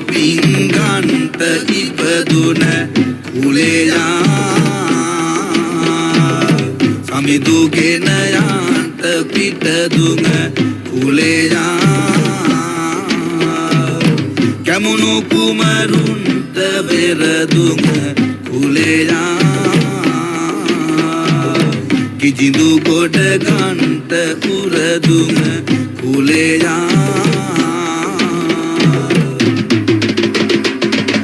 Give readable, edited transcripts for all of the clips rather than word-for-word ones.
පිංගන්ත ඉපදුන කුලයා සමිදුගෙන යාන්ත පිටදුන කුලයා කැමුණු කුමරුන්ට බෙරදුන කුලයා කිජිදු කොට ගන්ට උරදුන කුලයා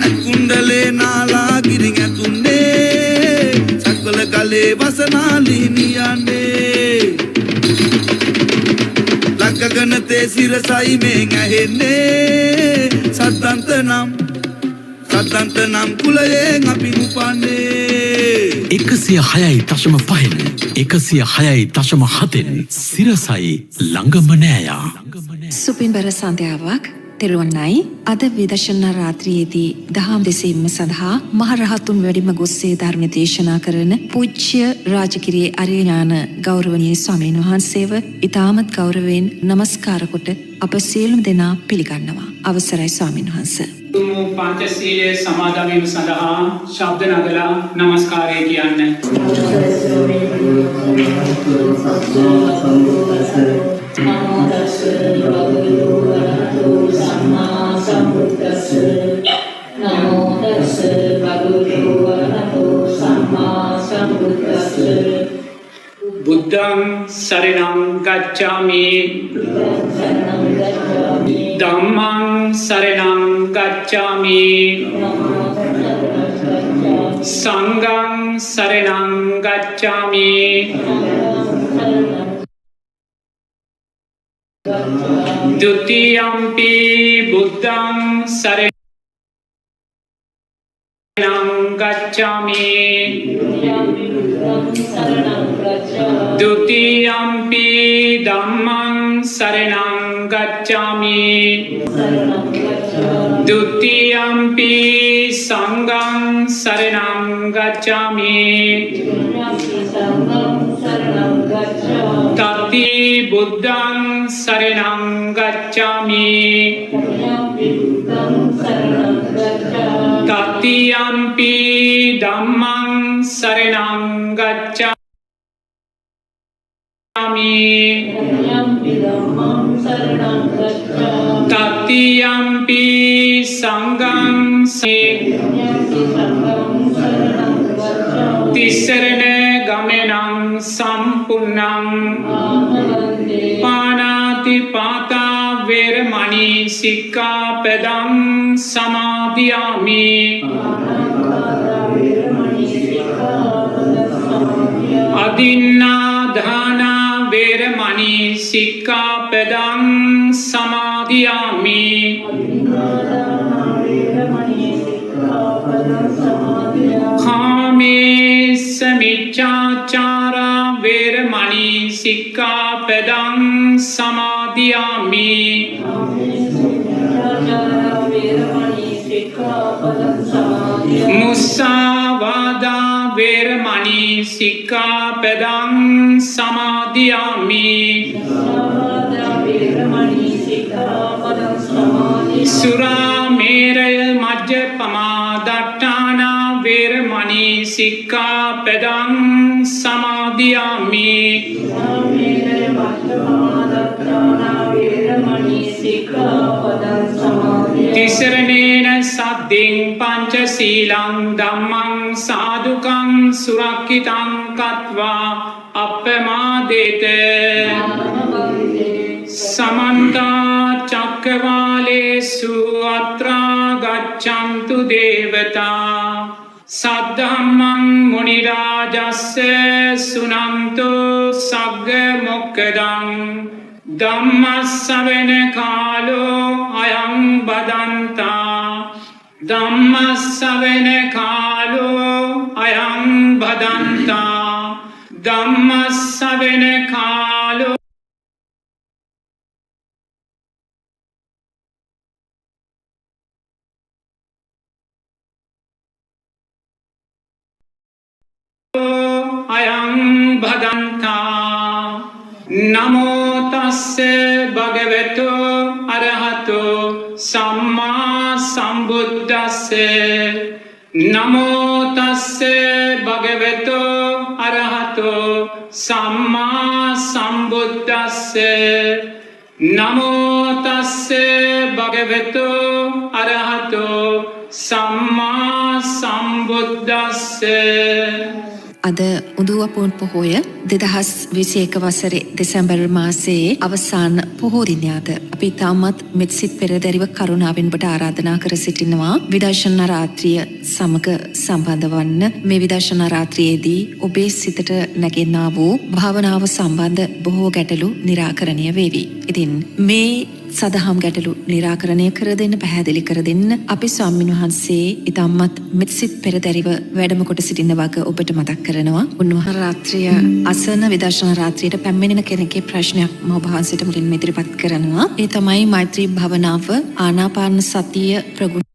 ඇකුණ්ඩලේ නාලා ගිරින් ඇතුන්නේ සක්වල කලේ වසනාලිනියන්නේ ලක්කගනතේ සිරසයි මෙන් ඇහෙන්නේ සද්දන්ත නම් කුලයෙන් අපි උපන්නේ 106.5 106.7 සිරසයි ළඟම නෑයා සුපින්බර සන්ධ්‍යාවක් තෙරුවන්නයි අද විදර්ශනා රාත්‍රියේදී දහම් දෙසීම සඳහා මහරහතුන් වැඩිම ගොස්සේ ධර්ම දේශනා කරන පූජ්‍ය රාජගිරියේ අරියඥාන ගෞරවනීය ස්වාමීන් වහන්සේව ඉතාමත් ගෞරවයෙන් නමස්කාර කොට අප සියලුම දෙනා පිළිගන්නවා. අවසරයි ස්වාමීන් වහන්සේ. පංචශීලයේ සමාදන් වීම සඳහා ශබ්ද නගලා නමස්කාරය කියන්න. නමෝ තස්ස භගවතු වරහතු සම්මා සම්බුද්දස්ස නමෝ තස්ස භගවතු වරහතු සම්මා සම්බුද්දස්ස බුද්ධං සරණං ගච්ඡාමි ධම්මං සරණං ගච්ඡාමි සංඝං සරණං ගච්ඡාමි द्वितीयम्पि बुद्धं शरणं गच्छामि द्वितीयम्पि धम्मं शरणं गच्छामि द्वितीयम्पि संघं शरणं गच्छामि तति बुद्धं शरणं गच्छामि ततियम्पि धम्मं शरणं गच्छामि ततियम्पि संघं तिसरण गमनं सम्पूर्णं पानाति पाता वेरमणि सिक्खापदं समादयामि अदिन्नादाना वेरमणि सिक्खापदं समादयामि कामेशमिच्छाचारा वेरमणि सिक्खापदं समादयामि मुस्सावादा वेरमणि सिक्खापदं समादयामि सुरामेरय मज्जपमा दट्टाना वेरमणि सिक्खापदं समादयामि तिसरणेन सद्दिं पञ्चशीलं धम्मं साधुकं सुरक्षितं कृत्वा अपमादेत समन्ता चक्रवालेषु अत्रा गच्छन्तु देवता सद्धम्मं मुनिराजस्य सुनन्तु सग्गमुक्कदं ධම්මස්සවෙන කාලෝ අයං බදන්තා ධම්මස්සවෙන කාලෝ අයං බදන්තා ධම්මස්සවෙන කාලෝ අයං බදන්තා නමෝ තස්ස භගවතු අරහතෝ සම්මා සම්බුද්දස්ස නමෝ තස්ස භගවතු අරහතෝ සම්මා සම්බුද්දස්ස නමෝ තස්ස භගවතු අරහතෝ සම්මා සම්බුද්දස්ස. අද උදුවපුන් පොහොය 2021 වසරේ දෙසැම්බර් මාසයේ අවසාන පොහෝ දිනයද අපි තාමත් මෙත්සිත පෙරදැරිව කරුණාවෙන් ඔබට ආරාධනා කර සිටිනවා විදර්ශනා රාත්‍රිය සමග සම්බන්ධ වන්න. මේ විදර්ශනා රාත්‍රියේදී ඔබේ සිතට නැගෙන්නා වූ භාවනාව සම්බන්ධ බොහෝ ගැටලු निराකරණය වේවි. ඉතින් මේ සදහම් ගැටලු निराකරණය කර දෙන්න, පැහැදිලි කර දෙන්න අපි ස්වාමීන් වහන්සේ ඊටමත් මෙත්සිත පෙරදැරිව වැඩම කොට සිටින වග ඔබට මතක් කරනවා. උන්වහන්සේ රාත්‍රිය අසන විදර්ශනා රාත්‍රියට පැමිණෙන කෙනෙක්ගේ ප්‍රශ්නයක් මම ඔබ වහන්සේට මුලින්ම ඉදිරිපත් කරනවා. ඒ තමයි මෛත්‍රී භාවනාව ආනාපාන සතිය ප්‍රගුණ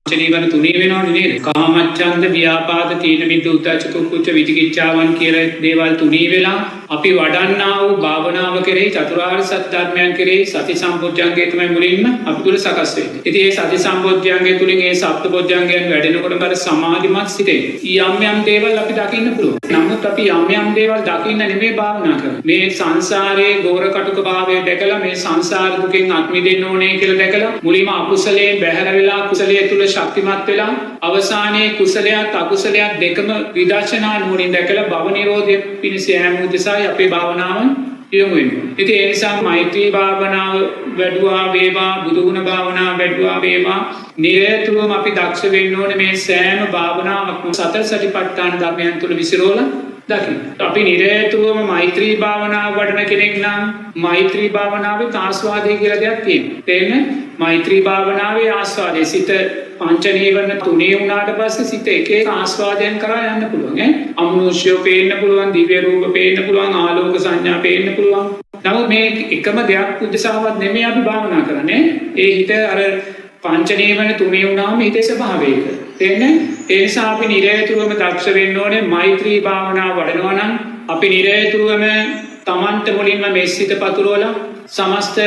චනීවන තුනේ වෙනවනේ නේද? කාමච්ඡන්ද, ව්‍යාපාද, තීන මිද්ද, උද්ධච්ච කුච්ච විචිකිච්ඡාවන් කියලා දේවල් තුනේ වෙලා අපි වඩන්නා වූ භාවනාව කෙරෙහි චතුරාර්ය සත්‍ය ධර්මයන් කෙරෙහි සති සම්පොච්චංගය තමයි මුලින්ම අපි තුල සකස් වෙන්නේ. ඉතින් මේ සති සම්පොච්චංගය තුලින් මේ සප්තපොච්චංගයන් වැඩෙනකොට බර සමාධිමත් සිටේ. යම් යම් දේවල් අපි දකින්න පුළුවන්. නමුත් අපි යම් යම් දේවල් දකින්න නෙමෙයි භාවනා කරන්නේ. මේ සංසාරයේ ගෝර කටුක භාවය දැකලා මේ සංසාර දුකෙන් අත් මිදෙන්න ඕනේ කියලා දැකලා මුලින්ම අකුසලයෙන් බැහැර වෙලා කුසලයේ තුල ශක්තිමත් වෙලා අවසානයේ කුසලයක් අකුසලයක් දෙකම විදර්ශනා නුවණින් දැකලා භව නිරෝධය පිණිස යෑම උදෙසායි අපේ භාවනාව යොමු වෙන්නේ. ඉතින් ඒ නිසා මෛත්‍රී භාවනාව වැඩුවා වේවා, බුදුගුණ භාවනාව වැඩුවා වේවා, නිරතුරුවම අපි දක්ෂ වෙන්න ඕනේ මේ සෑම භාවනාවක්ම සතර සතිපට්ඨාන ධර්මයන් තුල විසිරෝලා දකින්න. අපි නිරතුරුවම මෛත්‍රී භාවනාව වඩන කෙනෙක් නම් මෛත්‍රී භාවනාවේ ආස්වාදය කියලා දෙයක් තියෙනවා. තේරෙන්නේ? මෛත්‍රී භාවනාවේ ආස්වාදයේ සිත පංච නීවරණ තුනේ වුණාට පස්සේ සිත එක එක ආස්වාදයන් කරා යන්න පුළුවන්. අමනුෂ්‍යෝ පේන්න පුළුවන්, දිව්‍ය රූප පේන්න පුළුවන්, ආලෝක සංඥා පේන්න පුළුවන්. නමුත් මේ එකම දෙයක් උදෙසාවත් නෙමෙයි අපි භාවනා කරන්නේ. ඒ හිත අර පංච නීවරණ තුනේ වුණාම හිතේ ස්වභාවයක. තේරෙන්නේ? ඒ නිසා අපි නිරතුරුවම දක්ෂ වෙන්න ඕනේ මෛත්‍රී භාවනාව වඩනවා නම් අපි නිරතුරුවම තමන්ට මුලින්ම මෙසිත පතුරවලා සමස්ත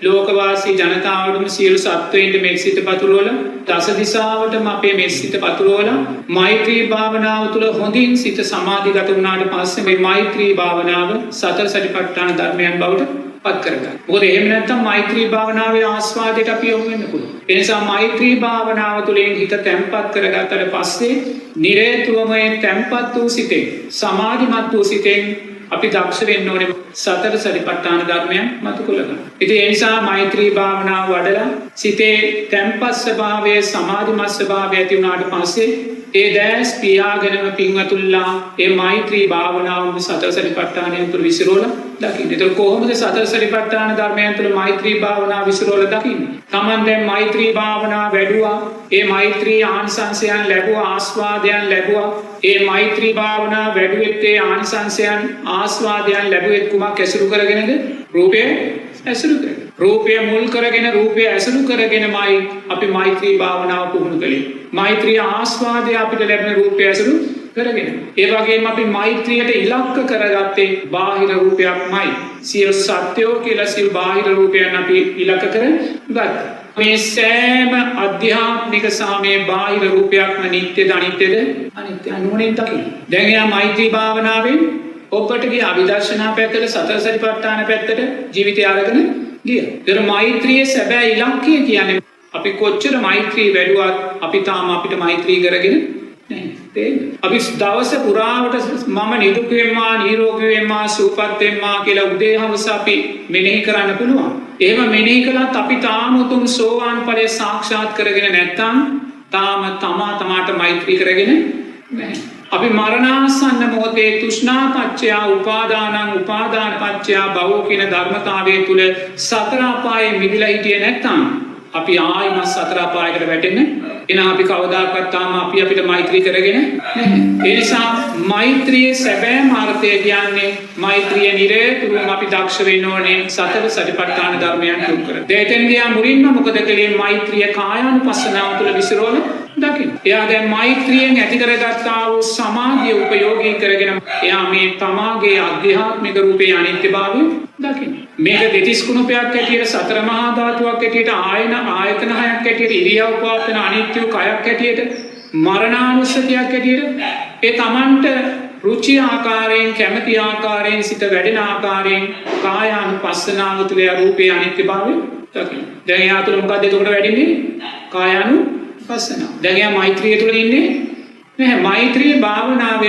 ලෝකවාසී ජනතාවටම සියලු සත්වයින්ට මෙසිත පතුරවලා දස දිසාවටම අපේ මෙසිත පතුරවලා මෛත්‍රී භාවනාව තුළ හොඳින් සිත සමාධිගත වුණාට පස්සේ මේ මෛත්‍රී භාවනාව සතර සතිපට්ඨාන ධර්මයන් බවට පත් කරගන්න. මොකද එහෙම නැත්නම් මෛත්‍රී භාවනාවේ ආස්වාදයට අපි යොමු වෙන්න පුළුවන්. ඒ නිසා මෛත්‍රී භාවනාව තුළින් හිත තැම්පත් කරගත්තට පස්සේ නිරේතුවම තැම්පත් වූ සිතෙන්, සමාධිමත් වූ සිතෙන් අපි දක්ෂ වෙන්න ඕනේ සතර සතිපට්ඨාන ධර්මයන් මතු කරගන්න. ඉතින් ඒ නිසා මෛත්‍රී භාවනාව වඩලා සිතේ තැම්පත් ස්වභාවය, සමාධිමත් ස්වභාවය ඇති වුණාට පස්සේ ඒ දැස් පියාගෙනම පින්වතුල්ලා ඒ මෛත්‍රී භාවනාවම සතර සතිපට්ඨානයන් තුළ විසිරෝලා දකින්න. ඒක කොහොමද සතර සතිපට්ඨාන ධර්මයන් තුළ මෛත්‍රී භාවනාව විසිරෝලා දකින්නේ? Taman දැන් මෛත්‍රී භාවනාව වැඩුවා, ඒ මෛත්‍රී ආනිසංසයන් ලැබුවා, ආස්වාදයන් ලැබුවා. ඒ මෛත්‍රී භාවනාව වැඩුවෙත් ඒ ආනිසංසයන් ආස්වාදයන් ලැබුවෙත් කුමක් ඇසුරු කරගෙනද? රූපය ඇසුරු කරගෙන. රූපය මුල් කරගෙන, රූපය ඇසුරු කරගෙනමයි අපි මෛත්‍රී භාවනාව පුහුණු කළේ. මෛත්‍රී ආස්වාදය අපිට ලැබෙන රූපය ඇසුරු කරගෙන. ඒ වගේම අපි මෛත්‍රියට ඉලක්ක කරගත්තේ බාහිර රූපයක්මයි. සියලු සත්‍යෝ කියලා සියලු බාහිර රූපයන් අපි ඉලක්ක කරගත්තා. මේ සෑම අධ්‍යාත්මික සාමයේ බාහිර රූපයක්ම නිත්‍යද අනිත්‍යද? අනිත්‍ය. නුවණින් දකින්න. දැන් එයා මෛත්‍රී භාවනාවෙන් ඔබට ගිය අවිදර්ශනා පැත්තට, සතර සතිපට්ඨාන පැත්තට ජීවිතය අරගෙන ගියා. ඒතර මෛත්‍රියේ සැබෑ ඉලක්කය කියන්නේ අපි කොච්චර මෛත්‍රී වැඩුවත් අපි තාම අපිට මෛත්‍රී කරගෙන නැහැ. අපි දවස පුරාවට මම නිදුක් වෙම්මා, නිරෝගී වෙම්මා, සුවපත් වෙම්මා කියලා උදේ හවස අපි මෙනෙහි කරන්න පුළුවන්. එහෙම මෙනෙහි කළත් අපි තාම උතුම් සෝවාන් ඵලය සාක්ෂාත් කරගෙන නැත්නම් තාම තමාට මෛත්‍රී කරගෙන නැහැ. අපි මරණාසන්න මොහොතේ තෘෂ්ණා පච්චය උපාදානං උපාදාන පච්චය භවෝ කියන ධර්මතාවයේ තුල සතර අපායේ මිදලා හිටියේ නැත්නම් අපි ආයිමත් සතර අපායකට වැටෙන්නේ එහෙනම් අපි කවදාකවත් තාම අපි අපිට මෛත්‍රී කරගෙන නැහැ. ඒ නිසා මෛත්‍රියේ සැබෑම අර්ථය කියන්නේ මෛත්‍රිය නිරතුරුවම අපි දක්ෂ වෙන්න ඕනේ සතර සතිපට්ඨාන ධර්මයන් තුරු කර. දෙතෙන් ගියා මුලින්ම මොකද කලේ මෛත්‍රිය කායානුපස්සනාව තුළ විසිරවල දකින්න. එයා දැන් මෛත්‍රියෙන් ඇති කරගත්තා වූ සමාධිය උපයෝගී කරගෙන එයා මේ තමාගේ අධ්‍යාත්මික රූපේ අනිත්‍යභාවය දකින්න. මේක දෙතිස් කුණුපයක් ඇටියට සතර මහා ධාතුවක් ඇටියට ආයතන හයක් ඇටියට ඉරියව් පවත්වන අනිත්‍ය කයක් ඇටියට මරණානුස්සතියක් ඇටියට ඒ තමන්ට රුචි ආකාරයෙන් කැමති ආකාරයෙන් සිත වැඩෙන ආකාරයෙන් කායානුපස්සනාව තුළ රූපේ අනිත්‍යභාවය දකින්න. දැන් එයා තුළ මොකක්ද එතකොට වැඩින්නේ? කායානුපස්සනාව. දැන් එයා මෛත්‍රිය තුළ ඉන්නේ නැහැ. මෛත්‍රී භාවනාව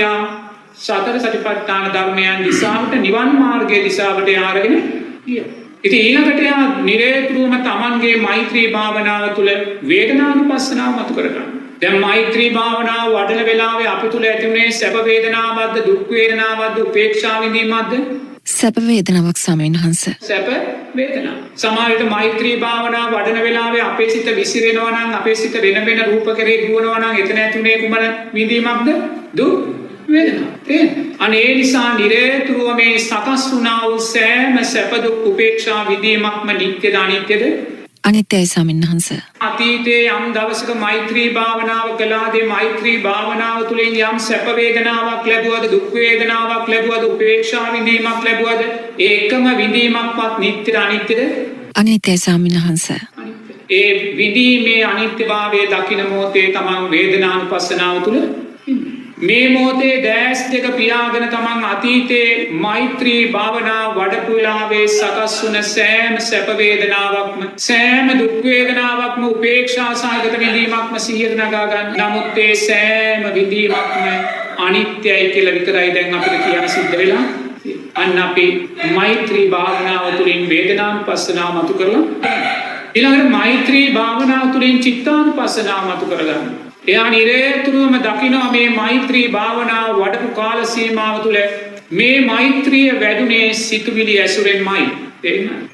සතර සතිපට්ඨාන ධර්මයන් දිශාවට නිවන් මාර්ගයේ දිශාවට ආරගෙන ගියා. ඉතින් ඊළඟට යා නිරේතුරුවම තමන්ගේ මෛත්‍රී භාවනාව තුළ වේදනානුපස්සනාව මතු කරගන්න. දැන් මෛත්‍රී භාවනාව වඩන වෙලාවේ අපි තුළ ඇතිවුණේ සැප වේදනාවක්ද දුක් වේදනාවක්ද උපේක්ෂා විඳීමක්ද? සැප වේදනාවක් ස්වාමීන් වහන්සේ. සැප වේදනාව. සමහර විට මෛත්‍රී භාවනාව වඩන වෙලාවේ අපේ සිත විසිරෙනවා නම් අපේ සිත වෙන වෙන රූප කරේ දුවනවා නම් එතන ඇතිවුණේ කුමන විඳීමක්ද? දුක් වේදනාව. අනේ නිසා නිරේතුරුව මේ සකස් වුණා වූ සෑම සැප දුක් උපේක්ෂා විඳීමක්ම නිත්‍යද අනිත්‍යද? අනිත්‍යයි ස්වාමීන් වහන්සේ. අතීතයේ යම් දවසක මෛත්‍රී භාවනාව කළාදී මෛත්‍රී භාවනාව තුළින් යම් සැප වේදනාවක් ලැබුවද දුක් වේදනාවක් ලැබුවද උපේක්ෂා විඳීමක් ලැබුවද ඒකම විඳීමක්වත් නිත්‍යද අනිත්‍යද? අනිත්‍යයි ස්වාමීන් වහන්සේ. ඒ විඳීමේ අනිත්‍යභාවය දකින මොහොතේ තමන් වේදනානුපස්සනාව තුළ මේ මොහොතේ දැස් දෙක පියාගෙන තමන් අතීතයේ මෛත්‍රී භාවනාව වඩපු වෙලාවේ සකස් වුණ සෑම සැප වේදනාවක්ම සෑම දුක් වේදනාවක්ම උපේක්ෂා සහගත විඳීමක්ම සිහියට නගා ගන්න. නමුත් ඒ සෑම විඳීමක්ම අනිත්‍යයි කියලා විතරයි දැන් අපිට කියන්න සිද්ධ වෙලා. අන්න අපි මෛත්‍රී භාවනාව තුළින් වේදනානුපස්සනාව මතු කරලා ඊළඟට මෛත්‍රී භාවනාව තුළින් චිත්තානුපස්සනාව මතු කරගන්න. එයා නිරේතුරුවම දකිනවා මේ මෛත්‍රී භාවනාව වඩපු කාල සීමාව තුළ මේ මෛත්‍රිය වැඩුණේ සිතුවිලි ඇසුරෙන්මයි.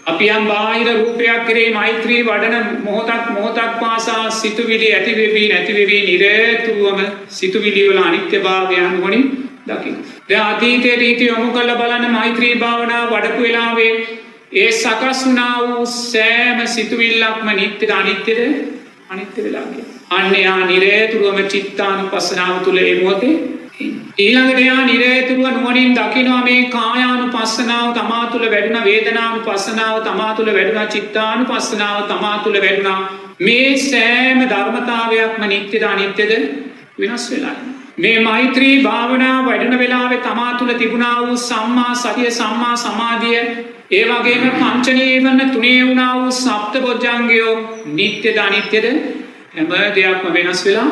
අපි යම් බාහිර රූපයක් කරේ මෛත්‍රී වඩන මොහොතක් පාසා සිතුවිලි ඇතිවෙවී නැතිවෙවී නිරේතුරුවම සිතුවිලි වල අනිත්‍යභාවයන් වලින් දකින්න. දැන් අතීතයේ හිත යොමු කරලා බලන්න මෛත්‍රී භාවනාව වඩපු වෙලාවේ ඒ සකස් වුණා වූ සෑම සිතුවිල්ලක්ම නිත්‍යද අනිත්‍යද? අනිත්‍ය වෙලා ගියා. අන්න යා නිරේතුරුවම චිත්තානුපස්සනාව තුළ ඒ මොහොතේ ඊළඟට යා නිරේතුරුව නුවණින් දකිනවා මේ කායානුපස්සනාව තමා තුළ වැඩුණා වේදනානුපස්සනාව තමා තුළ වැඩුණා චිත්තානුපස්සනාව තමා තුළ වැඩුණා මේ සෑම ධර්මතාවයක්ම නිත්‍යද අනිත්‍යද? වෙනස් වෙලා. මේ මෛත්‍රී භාවනාව වැඩෙන වෙලාවේ තමා තුළ තිබුණා වූ සම්මා සතිය සම්මා සමාධිය ඒ වගේම පංච නීවරණ තුනේ වුණා වූ සප්ත බොජ්ජංගයෝ නිත්‍යද අනිත්‍යද? හැම දෙයක්ම වෙනස් වෙලා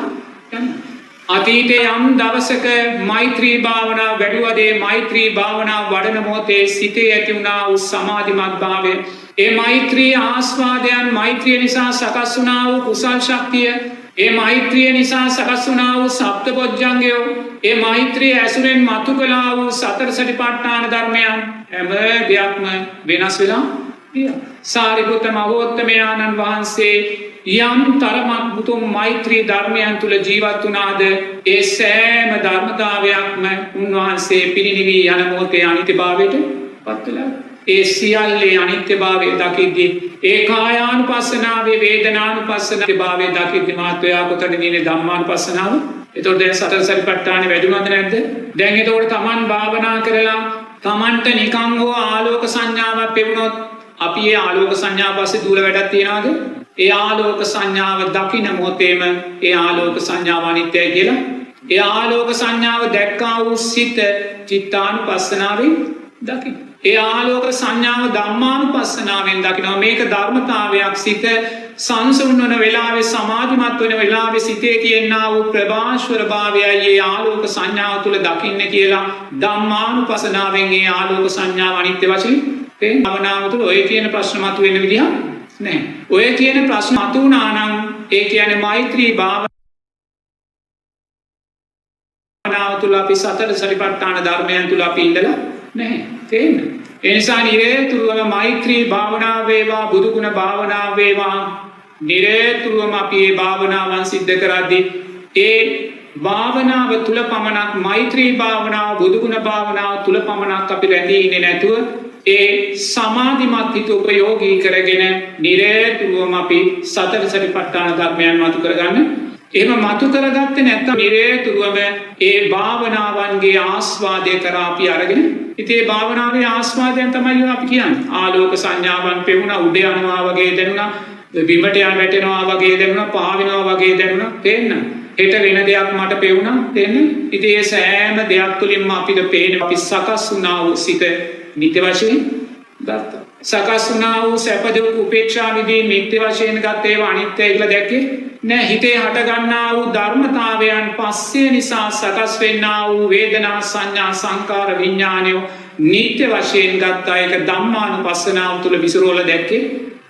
යනවා. අතීතයේ යම් දවසක මෛත්‍රී භාවනාව වැඩුවදේ මෛත්‍රී භාවනාව වඩන මොහොතේ සිතේ ඇති වුණා වූ සමාධිමත් භාවය ඒ මෛත්‍රී ආස්වාදයන් මෛත්‍රිය නිසා සකස් වුණා වූ කුසල් ශක්තිය ඒ මෛත්‍රිය නිසා සකස් වුණා වූ සප්ත බොජ්ජංගයෝ ඒ මෛත්‍රිය ඇසුරෙන් මතු කළා වූ සතර සතිපට්ඨාන ධර්මයන් හැම දෙයක්ම වෙනස් වෙලා ගියා. සාරිපුත්ත මහෝත්තමයාණන් වහන්සේ යම් තරමක් මුතුන් මෛත්‍රී ධර්මයන් තුළ ජීවත් වුණාද ඒ සෑම ධර්මතාවයක්ම උන්වහන්සේ පිරිනිවී යන මොහොතේ අනිත්‍යභාවයට පත් වෙලා ඒ සියල්ලේ අනිත්‍යභාවය දකිද්දී ඒ කායානුපස්සනාවේ වේදනානුපස්සනාවේ දකිද්දී මාත්‍යා කොතනද ඉන්නේ ධම්මානුපස්සනාව? එතකොට දැන් සතර සතිපට්ඨානෙ වැඩුණාද නැද්ද? දැන් එතකොට Taman භාවනා කරලා Tamanට නිකං හෝ ආලෝක සංඥාවක් පෙවුනොත් අපි ඒ ආලෝක සංඥාව පස්සේ දුර වැඩක් තියනවද? ඒ ආලෝක සංඥාව දකින මොහොතේම ඒ ආලෝක සංඥාව අනිත්‍යයි කියලා ඒ ආලෝක සංඥාව දැක්කා වූ සිත චිත්තානුපස්සනාවෙන් දකින්න. ඒ ආලෝක සංඥාව ධම්මානුපස්සනාවෙන් දකිනවා. මේක ධර්මතාවයක්. සිත සංසුන් වන වෙලාවේ සමාධිමත් වන වෙලාවේ සිතේ තියෙනා වූ ප්‍රභාස්වර භාවයයි ඒ ආලෝක සංඥාව තුළ දකින්න කියලා ධම්මානුපස්සනාවෙන් ඒ ආලෝක සංඥාව අනිත්‍ය වශයෙන් භාවනාව තුළ ඔය කියන ප්‍රශ්න මතුවෙන විදිහ නැහැ. ඔය කියන ප්‍රශ්න මතුවුණා නම් ඒ කියන්නේ මෛත්‍රී භාවනාව තුළ අපි සතර සතිපට්ඨාන ධර්මයන් තුළ අපි ඉඳලා නැහැ. තේරෙනවද? ඒ නිසා නිරේතුරුවම මෛත්‍රී භාවනාව වේවා බුදුගුණ භාවනාව වේවා නිරේතුරුවම අපි ඒ භාවනාවන් සිද්ධ කරද්දී ඒ භාවනාව තුල පමණක් මෛත්‍රී භාවනාව බුදුගුණ භාවනාව තුල පමණක් අපි රැඳී ඉන්නේ නැතුව ඒ සමාධිමත් හිත උපයෝගී කරගෙන නිරේතුරුවම අපි සතර සතිපට්ඨාන ධර්මයන් මතු කරගන්න. එහෙම මතු කරගත්තේ නැත්නම් නිරේතුරුවම ඒ භාවනාවන්ගේ ආස්වාදය කරා අපි අරගෙන ඉතින් ඒ භාවනාවේ ආස්වාදයන් තමයි අපි කියන්නේ. ආලෝක සංඥාවන් පෙවුණා, උඩ යනවා වගේ දැනුණා, බිමට යන වැටෙනවා වගේ දැනුණා, පාවෙනවා වගේ දැනුණා. තේන්න. හෙට වෙන දෙයක් මට පෙවුණා. තේන්න. ඉතින් ඒ සෑම දෙයක් තුළින්ම අපිට පේන අපි සකස් වුණා වූ සිත නිත්‍ය වශයෙන් ගත්තා. සකස් වුණා වූ සැප දුක් උපේක්ෂා විදී නිත්‍ය වශයෙන් ගත්ත ඒවා අනිත්‍යයි කියලා දැක්කේ නෑ. හිතේ හට ගන්නා වූ ධර්මතාවයන් පස්සේ නිසා සකස් වෙන්නා වූ වේදනා සංඥා සංකාර විඥානය නිත්‍ය වශයෙන් ගත්තා. ඒක ධම්මානුපස්සනාව තුළ විසිරෝල දැක්කේ.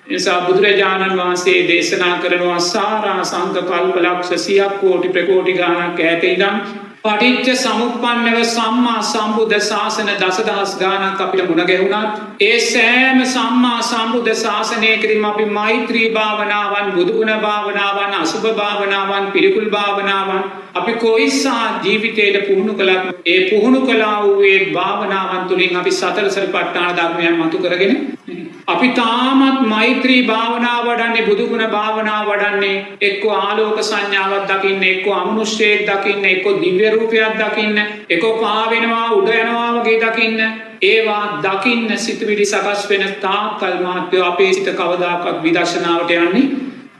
නිසා බුදුරජාණන් වහන්සේ දේශනා කරනවා සාරා සංඝ කල්පලක්ෂ 100 කෝටි ප්‍රකෝටි ගානක් ඈත ඉඳන් පටිච්ච සමුප්පන්නව සම්මා සම්බුද්ධ ශාසන දසදහස් ගානක් අපිට මුණ ගැහුණත් ඒ සෑම සම්මා සම්බුද්ධ ශාසනයකදීම අපි මෛත්‍රී භාවනාවන්, බුදුගුණ භාවනාවන්, අසුභ භාවනාවන්, පිළිකුල් භාවනාවන් අපි කොයිසා ජීවිතයට පුහුණු කළත් ඒ පුහුණු කළා වූ ඒ භාවනාවන් තුළින් අපි සතර සතිපට්ඨාන ධර්මයන් මතු කරගෙන අපි තාමත් මෛත්‍රී භාවනාව වඩන්නේ, බුදුගුණ භාවනාව වඩන්නේ එක්ක ආලෝක සංඥාවක් දකින්න, එක්ක අමනුෂ්‍යයෙක් දකින්න, එක්ක දිව්‍ය රූපයක් දකින්න, එක්ක පාවෙනවා උඩ යනවා වගේ දකින්න. ඒවා දකින්න සිතුවිලි සකස් වෙන තාක්කල් මාත්‍ය අපේ සිත කවදාකවත් විදර්ශනාවට යන්නේ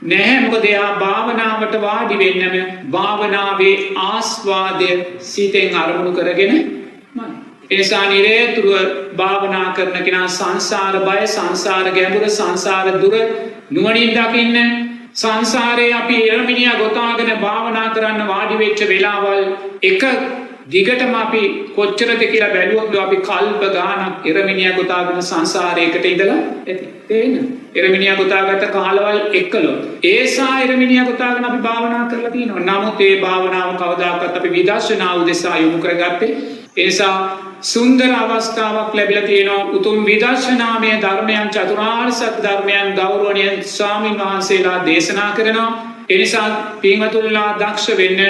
නැහැ. මොකද එයා භාවනාවට වාඩි වෙන්නම භාවනාවේ ආස්වාදය සිතෙන් අරමුණු කරගෙන එනිසා නිරේතුරුව භාවනා කරන කෙනා සංසාර බය, සංසාර ගැඹුර, සංසාර දුර නුවණින් දකින්න. සංසාරේ අපි එළමිනියා ගොතාගෙන භාවනා කරන්න වාඩි වෙච්ච වෙලාවල් එක දිගටම අපි කොච්චරද කියලා බැලුවොත් අපි කල්ප ගානක් එළමිනියා ගොතාගෙන සංසාරයකට ඉඳලා ඇති. තේරෙනවද? එළමිනියා ගොතාගත්ත කාලවල් එක්කලොත් ඒසා එළමිනියා ගොතාගෙන අපි භාවනා කරලා තියෙනවා. නමුත් ඒ භාවනාව කවදාකවත් අපි විදර්ශනා උදෙසා යොමු කරගත්තේ එසා සුන්දර අවස්ථාවක් ලැබිලා තියෙනවා. උතුම් විදර්ශනාමය ධර්මයන්, චතුරාර්ය සත්‍ය ධර්මයන් ගෞරවනීය ස්වාමීන් වහන්සේලා දේශනා කරනවා. ඒ නිසා පින්වතුන්ලා දක්ෂ වෙන්න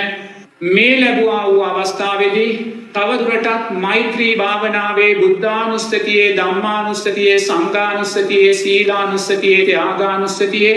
මේ ලැබුවා වූ අවස්ථාවේදී තවදුරටත් මෛත්‍රී භාවනාවේ බුද්ධානුස්සතියේ, ධම්මානුස්සතියේ, සංඝානුස්සතියේ, සීලානුස්සතියේ, ත්‍යාගානුස්සතියේ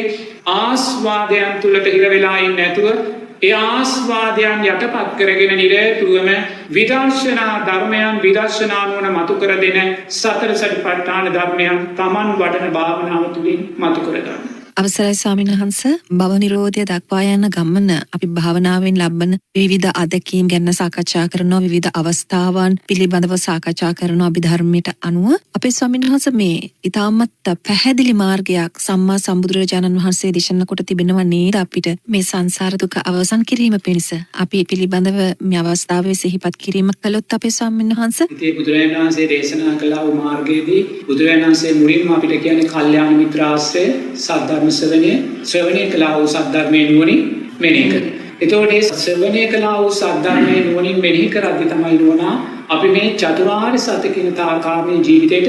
ආස්වාදයන් තුලට හිර වෙලා ඉන්නේ නැතුව ඒ ආස්වාදයන් යටපත් කරගෙන නිරේතුරුවම විදර්ශනා ධර්මයන්, විදර්ශනා නුවණ මතු කර දෙන සතර සතිපට්ඨාන ධර්මයන් Taman වඩන භාවනාව තුළින් මතු කර ගන්න. අවසරයි ස්වාමීන් වහන්ස, භව නිරෝධය දක්වා යන ගමන අපි භාවනාවෙන් ලබන විවිධ අත්දැකීම් ගැන සාකච්ඡා කරනවා, විවිධ අවස්ථාවන් පිළිබඳව සාකච්ඡා කරනවා අභිධර්මයට අනුව. අපේ ස්වාමීන් වහන්ස මේ ඊටමත් පැහැදිලි මාර්ගයක් සම්මා සම්බුදුරජාණන් වහන්සේ දේශනා කොට තිබෙනවා නේද අපිට මේ සංසාර දුක අවසන් කිරීම පිණිස. අපි පිළිබඳව මේ අවස්ථාවේ සිහිපත් කිරීම කළොත් අපේ ස්වාමීන් වහන්ස ඉතින් බුදුරජාණන් වහන්සේ දේශනා කළා වූ මාර්ගයේදී බුදුරජාණන් වහන්සේ මුලින්ම අපිට කියන්නේ කල්යාණ මිත්‍රාශ්‍රය, සද්ධර්ම ශ්‍රවණය කළා වූ සද්ධර්මයේ නුවණින් මෙනෙහි කරන. එතකොට මේ ශ්‍රවණය කළා වූ සද්ධර්මයේ නුවණින් මෙනෙහි කරද්දී තමයි නුවණ අපි මේ චතුරාර්ය සත්‍ය කියන තාකාරණේ ජීවිතේට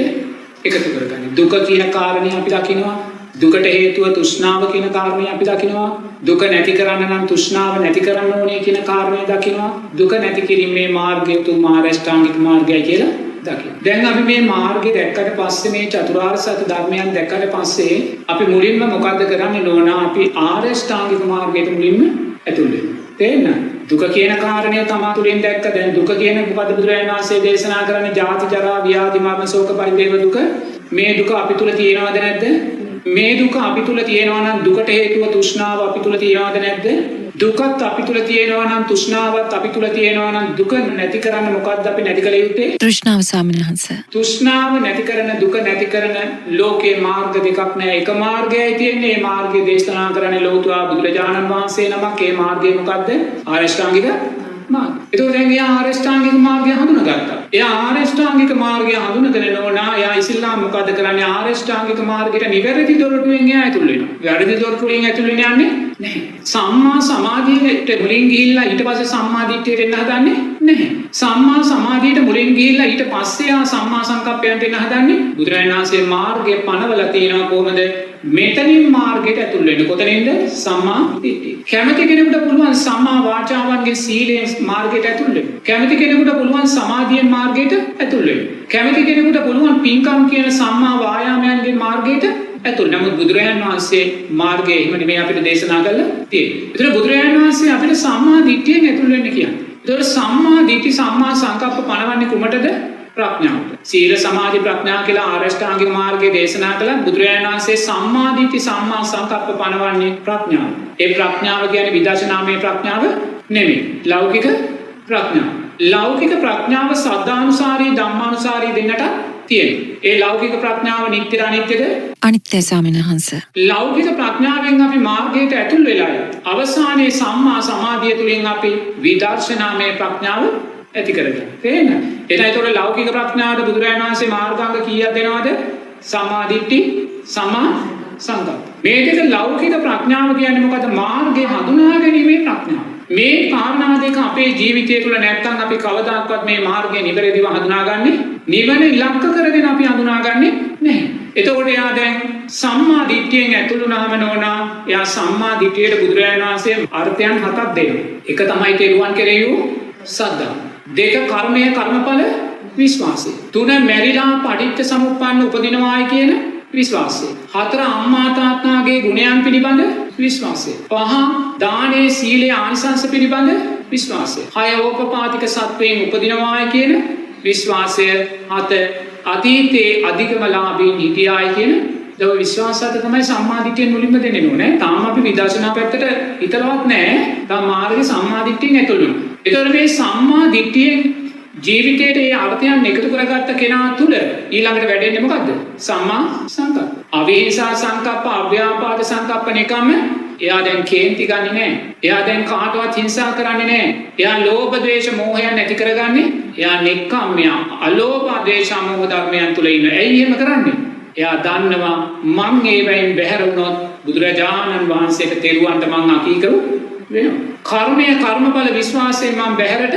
එකතු කරගන්නේ. දුක කියන කාරණේ අපි දකිනවා. දුකට හේතුව තෘෂ්ණාව කියන කාරණේ අපි දකිනවා. දුක නැති කරන්න නම් තෘෂ්ණාව නැති කරන්න ඕනේ කියන කාරණේ දකිනවා. දුක නැති කිරීමේ මාර්ගය තුන් මාර්ගාෂ්ටාංගික මාර්ගයයි කියලා දකිනවා. දැන් අපි මේ මාර්ගය දැක්කට පස්සේ, මේ චතුරාර්ය සත්‍ය ධර්මයන් දැක්කට පස්සේ අපි මුලින්ම මොකද්ද කරන්නේ? නෝනා අපි ආර්යෂ්ටාංගික මාර්ගයට මුලින්ම ඇතුල් වෙනවා. තේරෙනවද? දුක කියන කාරණය තමා තුළින් දැක්ක. දැන් දුක කියන මොකද්ද බුදුරජාණන් වහන්සේ දේශනා කරන්නේ? ජාති ජරා ව්‍යාධි මරණ ශෝක පරිදේව දුක. මේ දුක අපි තුල තියෙනවද නැද්ද? මේ දුක අපි තුල තියෙනවා නම් දුකට හේතුව තෘෂ්ණාව අපි තුල තියෙනවද නැද්ද? දුකත් අපි තුල තියෙනවා නම් තෘෂ්ණාවත් අපි තුල තියෙනවා නම් දුක නැති කරන්න මොකද්ද අපි නැති කළ යුත්තේ? තෘෂ්ණාව ස්වාමීන් වහන්සේ. තෘෂ්ණාව නැති කරන, දුක නැති කරන ලෝකේ මාර්ග දෙකක් නෑ. එක මාර්ගයයි තියෙන්නේ. මේ මාර්ගය දේශනා කරන්නේ ලෞතර බුදුරජාණන් වහන්සේ නමක්. ඒ මාර්ගය මොකද්ද? ආරියෂ්ඨාංගික මාර්ගය. ඒතකොට දැන් එයා ආරියෂ්ඨාංගික මාර්ගය හඳුනාගත්තා. එයා ආරියෂ්ඨාංගික මාර්ගය හඳුනගෙන නෝනා එයා ඉස්ලාම් මොකද්ද කරන්නේ? ආරියෂ්ඨාංගික මාර්ගයට නිවැරදි දොරටුවෙන් එයා ඇතුල් වෙනවා. වැරදි දොරටුවෙන් ඇතුල් වෙන්නේ නැහැ. සම්මා සමාධියට මුලින් ගිහිල්ලා ඊට පස්සේ සම්මා දිට්ඨියට එන්න හදන්නේ නැහැ. සම්මා සමාධියට මුලින් ගිහිල්ලා ඊට පස්සේ ආ සම්මා සංකප්පයන්ට එන්න හදන්නේ. බුදුරජාණන් වහන්සේ මාර්ගය පනවලා තියෙනවා කොහොමද? මෙතනින් මාර්ගයට ඇතුල් වෙන්න. කොතනින්ද? සම්මා දිට්ඨිය. කැමති කෙනෙකුට පුළුවන් සම්මා වාචාවන්ගේ සීලයෙන් මාර්ගයට ඇතුල් වෙන්න. කැමති කෙනෙකුට පුළුවන් සමාධියෙන් මාර්ගයට ඇතුල් වෙන්න. කැමති කෙනෙකුට පුළුවන් පින්කම් කියන සම්මා වායාමයන්ගේ මාර්ගයට ඇතුල්. නමුත් බුදුරජාණන් වහන්සේ මාර්ගය එහෙම නෙමෙයි අපිට දේශනා කරලා තියෙන්නේ. ඒතර බුදුරජාණන් වහන්සේ අපිට සම්මා දිට්ඨියෙන් ඇතුල් වෙන්න කියන්නේ. ඒතර සම්මා දිට්ඨි සම්මා සංකප්ප පනවන්නේ කුමටද? ප්‍රඥාවට. සීල සමාධි ප්‍රඥා කියලා ආරෂ්ඨාංගික මාර්ගයේ දේශනා කළ බුදුරජාණන් වහන්සේ සම්මා දිට්ඨි සම්මා සංකප්ප පනවන්නේ ප්‍රඥාව. ඒ ප්‍රඥාව කියන්නේ විදර්ශනාමය ප්‍රඥාව නෙමෙයි. ලෞකික ප්‍රඥාව. ලෞකික ප්‍රඥාව සද්ධානුසාරී ධම්මානුසාරී දෙන්නට තියෙනවා. ඒ ලෞකික ප්‍රඥාව නිට්ටයද අනිත්‍යද? අනිත්‍ය ස්වාමීන් වහන්සේ. ලෞකික ප්‍රඥාවෙන් අපි මාර්ගයට ඇතුල් වෙලා අවසානයේ සම්මා සමාධිය තුලින් අපි විදර්ශනාමය ප්‍රඥාව ඇති කරගන්න. තේරෙනවද? එතකොට ලෞකික ප්‍රඥාවට බුදුරජාණන් වහන්සේ මාර්ගාංග කීයක් දෙනවද? සම්මා දිට්ඨි, සම්මා සංකප්ප. මේ දෙක ලෞකික ප්‍රඥාව කියන්නේ මොකද? මාර්ගය හඳුනා ගැනීමේ ප්‍රඥාව. මේ කාරණා දෙක අපේ ජීවිතය තුළ නැත්තම් අපි කවදාකවත් මේ මාර්ගය නිවැරදිව හඳුනාගන්නේ නිවන ඉලක්ක කරගෙන අපි හඳුනාගන්නේ නැහැ. එතකොට එයා දැන් සම්මා දිට්ඨියෙන් ඇතුළු වුණාම නෝනා එයා සම්මා දිට්ඨියට බුදුරජාණන් වහන්සේ අර්ථයන් 7ක් දෙනවා. එක තමයි තෙරුවන් කෙරෙහි වූ සද්ධා. දෙක කර්මය කර්මඵල විශ්වාසය. තුන මැරිලා පටිච්ච සමුප්පන්න උපදිනවායි කියන විශ්වාසය. හතර අම්මා තාත්තාගේ ගුණයන් පිළිබඳ විශ්වාසය. පහ දානේ සීලේ ආනිසංස පිළිබඳ විශ්වාසය. හය ඕපපාතික සත්වයෙන් උපදිනවායි කියන විශ්වාසය. හත අතීතයේ අධිගමලාභීන් හිටියායි කියන දව විශ්වාසත තමයි සම්මා දිට්ඨියෙන් මුලින්ම දෙන්නේ නෝනේ. තාම අපි විදර්ශනා පැත්තට හිතලවත් නැහැ. තාම මාර්ගයේ සම්මා දිට්ඨියෙන් ඇතුළු වෙනවා. ඒතකොට මේ සම්මා දිට්ඨියෙන් ජීවිතයට ඒ අර්ථයන් එකතු කරගත්ත කෙනා තුළ ඊළඟට වැඩෙන්නේ මොකද්ද? සම්මා සංකප්ප. අවිහිංසා සංකප්ප, අව්‍යාපාද සංකප්ප නිකම්ම එයා දැන් කේන්ති ගන්නේ නැහැ. එයා දැන් කාටවත් හිංසා කරන්නේ නැහැ. එයා ලෝභ ද්වේෂ මෝහයන් නැති කරගන්නේ. එයා නෙක්ඛම්මයා අලෝභ ද්වේෂ මෝහ ධර්මයන් තුළ ඉන්න. ඇයි එහෙම කරන්නේ? එයා දන්නවා මං ඒවෙන් බැහැර වුණොත් බුදුරජාණන් වහන්සේට තෙරුවන්ට මං අකීකරු වෙනවා. කර්මය කර්මඵල විශ්වාසයෙන් මං බැහැරට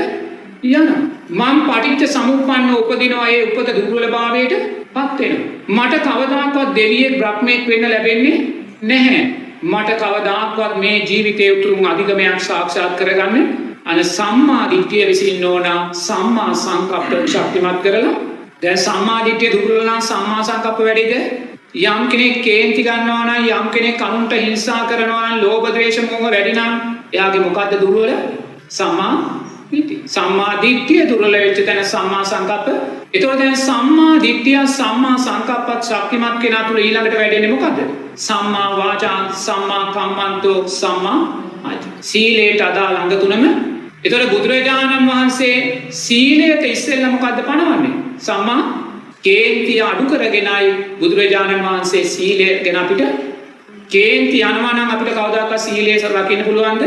යනවා. මං පටිච්ච සමුප්පන්න උපදිනවා. ඒ උපත දුර්වලභාවයට පත් වෙනවා. මට කවදාකවත් දෙවියෙක් බ්‍රහ්මෙක් වෙන්න ලැබෙන්නේ නැහැ. මට කවදාකවත් මේ ජීවිතයේ උතුම් අධිගමයක් සාක්ෂාත් කරගන්න අන සම්මා දිට්ඨිය විසින් ඕනා සම්මා සංකප්ප ශක්තිමත් කරලා දැන් සම්මා දිට්ඨිය දුර්වල නම් සම්මා සංකප්ප වැඩිද? යම් කෙනෙක් කේන්ති ගන්නවා නම් යම් කෙනෙක් අනුන්ට හිංසා කරනවා නම් ලෝභ ද්වේෂ මෝහ වැඩි නම් එයාගේ මොකද්ද දුර්වල? සම්මා දිට්ඨිය. සම්මා දිට්ඨිය දුර්වල වෙච්ච තැන සම්මා සංකප්ප. ඒතකොට දැන් සම්මා දිට්ඨිය සම්මා සංකප්පත් ශක්තිමත් කෙනා තුළ ඊළඟට වැඩෙන්නේ මොකද්ද? සම්මා වාචා, සම්මා කම්මන්තෝ, සම්මා ආජීව. සීලයට අදාළ අංග තුනම. ඒතකොට බුදුරජාණන් වහන්සේ සීලයට ඉස්සෙල්ලා මොකද්ද පනවන්නේ? සම්මා කේන්ති අඩු කරගෙනයි බුදුරජාණන් වහන්සේ සීලය ගැන අපිට කේන්ති යනවා නම් අපිට කවදාකවත් සීලය රකින්න පුළුවන්ද?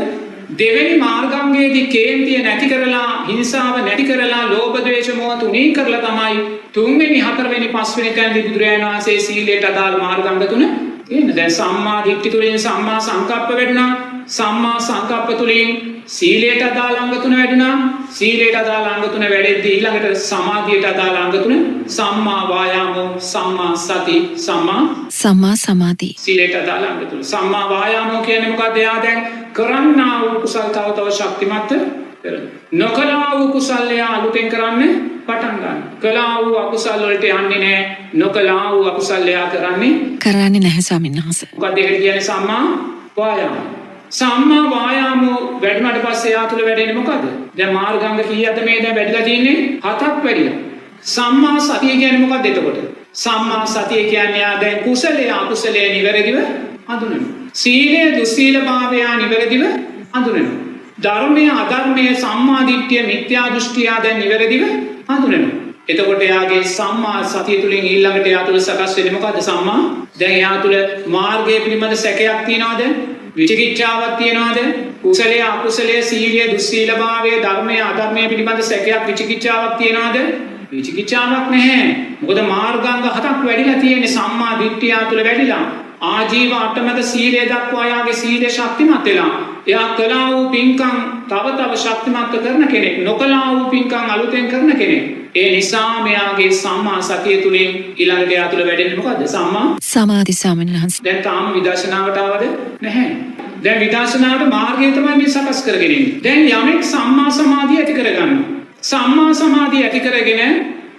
දෙවෙනි මාර්ගාංගයේදී කේන්තිය නැති කරලා හිංසාව නැති කරලා ලෝභ ද්වේෂ මෝහ තුනී කරලා තමයි තුන්වෙනි හතරවෙනි පස්වෙනි තැනදී බුදුරජාණන් වහන්සේ සීලයට අදාළ මාර්ගාංග තුන තියෙනවා. දැන් සම්මා දිට්ඨි තුලින් සම්මා සංකප්ප වැඩුණා. සම්මා සංකප්ප තුලින් සීලයට අදාළ අංග තුන වැඩුණා. සීලයට අදාළ අංග තුන වැඩෙද්දී ඊළඟට සමාධියට අදාළ අංග තුන සම්මා වායාමෝ, සම්මා සති, සම්මා සමාධි. සීලයට අදාළ අංග තුන. සම්මා වායාමෝ කියන්නේ මොකක්ද? එයා දැන් කරන්නා වූ කුසල් තව ශක්තිමත් කරනවා. නොකලා වූ කුසල් එයා අලුතෙන් කරන්න පටන් ගන්නවා. කලා වූ අකුසල් වලට යන්නේ නැහැ. නොකලා වූ අකුසල් එයා කරන්නේ නැහැ ස්වාමීන් වහන්සේ. මොකක්ද ඒකට කියන්නේ? සම්මා වායාමෝ. සම්මා වායාමෝ වැඩුණාට පස්සේ යා තුල වැඩෙන්නේ මොකද? දැන් මාර්ගාංග කීයද මේ දැන් වැඩිලා තියෙන්නේ? 7ක් වැඩිලා. සම්මා සතිය කියන්නේ මොකක්ද එතකොට? සම්මා සතිය කියන්නේ යා දැන් කුසලයේ අකුසලයේ නිවැරදිව හඳුනනවා. සීලය දුස්සීලභාවය නිවැරදිව හඳුනනවා. ධර්මය අධර්මය සම්මා දිට්ඨිය මිත්‍යා දෘෂ්ටිය දැන් නිවැරදිව හඳුනනවා. එතකොට එයාගේ සම්මා සතිය තුලින් ඊළඟට එයා තුල සකස් වෙන්නේ මොකද්ද? සම්මා. දැන් එයා තුල මාර්ගය පිළිබඳ සැකයක් තියනවාද? විචිකිච්ඡාවක් තියනවාද? කුසලයේ අකුසලයේ සීලයේ දුස්සීලභාවයේ ධර්මයේ අධර්මයේ පිළිබඳ සැකයක් විචිකිච්ඡාවක් තියනවාද? විචිකිච්ඡාවක් නැහැ. මොකද මාර්ගාංග 7ක් වැඩිලා තියෙන්නේ සම්මා දිට්ඨිය තුල වැඩිලා. ආජීව අටමත සීලය දක්වා යාගේ සීලය ශක්තිමත් වෙලා එයා කළා වූ පින්කම් තව ශක්තිමත් කරන කෙනෙක්. නොකළා වූ පින්කම් අලුතෙන් කරන කෙනෙක්. ඒ නිසා මෙයාගේ සම්මා සතිය තුලින් ඊළඟට එයා තුල වැඩෙන්නේ මොකද්ද? සම්මා සමාධි ස්වාමීන් වහන්සේ. දැන් තාම විදර්ශනාවට ආවද? නැහැ. දැන් විදර්ශනාවට මාර්ගය තමයි මේ සකස් කරගෙන ඉන්නේ. දැන් යමෙක් සම්මා සමාධිය ඇති කරගන්නවා. සම්මා සමාධිය ඇති කරගෙන